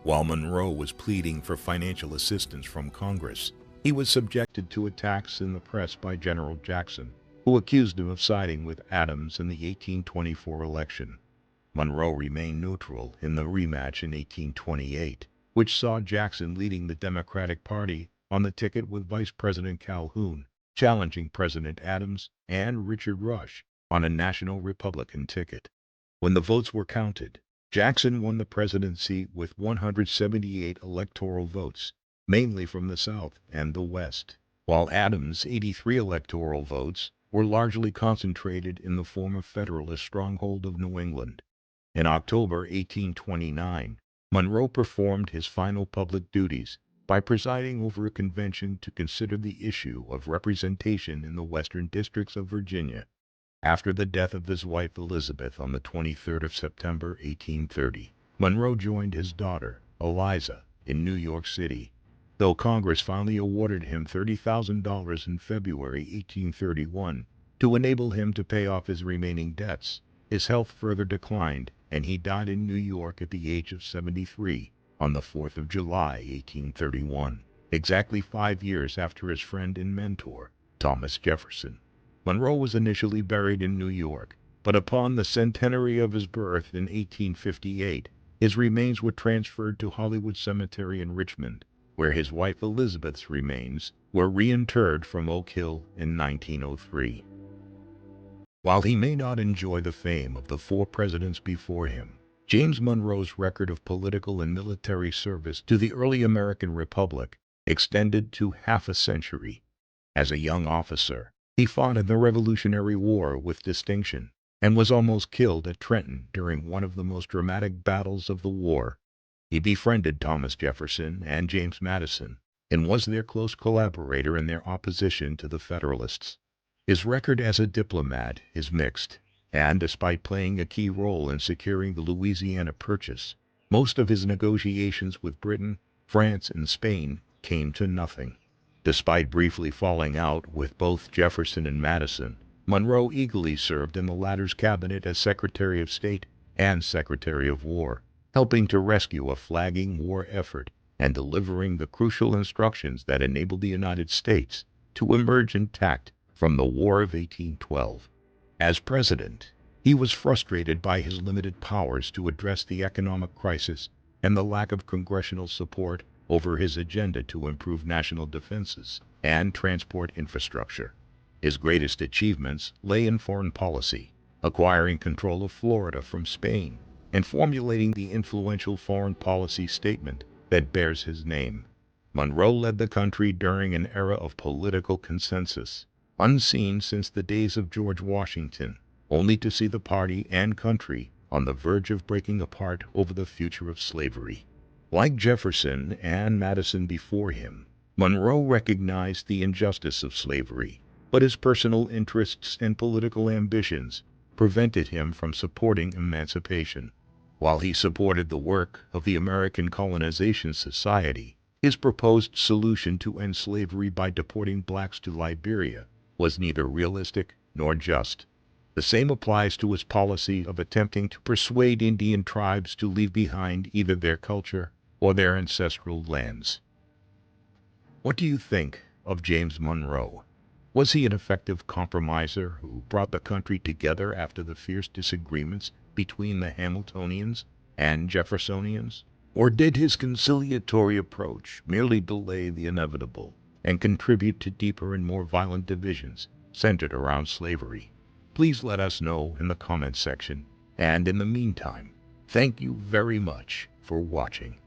While Monroe was pleading for financial assistance from Congress, he was subjected to attacks in the press by General Jackson, who accused him of siding with Adams in the 1824 election. Monroe remained neutral in the rematch in 1828, which saw Jackson leading the Democratic Party on the ticket with Vice President Calhoun challenging President Adams and Richard Rush on a national Republican ticket. When the votes were counted, Jackson won the presidency with 178 electoral votes, mainly from the South and the West, while Adams' 83 electoral votes were largely concentrated in the former Federalist stronghold of New England. In October 1829, Monroe performed his final public duties by presiding over a convention to consider the issue of representation in the western districts of Virginia. After the death of his wife Elizabeth on the 23rd of September 1830, Monroe joined his daughter, Eliza, in New York City. Though Congress finally awarded him $30,000 in February 1831 to enable him to pay off his remaining debts, his health further declined, and he died in New York at the age of 73 on the 4th of July, 1831, exactly 5 years after his friend and mentor, Thomas Jefferson. Monroe was initially buried in New York, but upon the centenary of his birth in 1858, his remains were transferred to Hollywood Cemetery in Richmond, where his wife Elizabeth's remains were reinterred from Oak Hill in 1903. While he may not enjoy the fame of the four presidents before him, James Monroe's record of political and military service to the early American Republic extended to half a century. As a young officer, he fought in the Revolutionary War with distinction and was almost killed at Trenton during one of the most dramatic battles of the war. He befriended Thomas Jefferson and James Madison and was their close collaborator in their opposition to the Federalists. His record as a diplomat is mixed, and despite playing a key role in securing the Louisiana Purchase, most of his negotiations with Britain, France, and Spain came to nothing. Despite briefly falling out with both Jefferson and Madison, Monroe eagerly served in the latter's cabinet as Secretary of State and Secretary of War, helping to rescue a flagging war effort and delivering the crucial instructions that enabled the United States to emerge intact from the War of 1812. As president, he was frustrated by his limited powers to address the economic crisis and the lack of congressional support over his agenda to improve national defenses and transport infrastructure. His greatest achievements lay in foreign policy, acquiring control of Florida from Spain and formulating the influential foreign policy statement that bears his name. Monroe led the country during an era of political consensus, unseen since the days of George Washington, only to see the party and country on the verge of breaking apart over the future of slavery. Like Jefferson and Madison before him, Monroe recognized the injustice of slavery, but his personal interests and political ambitions prevented him from supporting emancipation. While he supported the work of the American Colonization Society, his proposed solution to end slavery by deporting blacks to Liberia was neither realistic nor just. The same applies to his policy of attempting to persuade Indian tribes to leave behind either their culture or their ancestral lands. What do you think of James Monroe? Was he an effective compromiser who brought the country together after the fierce disagreements between the Hamiltonians and Jeffersonians? Or did his conciliatory approach merely delay the inevitable and contribute to deeper and more violent divisions centered around slavery? Please let us know in the comments section. And in the meantime, thank you very much for watching.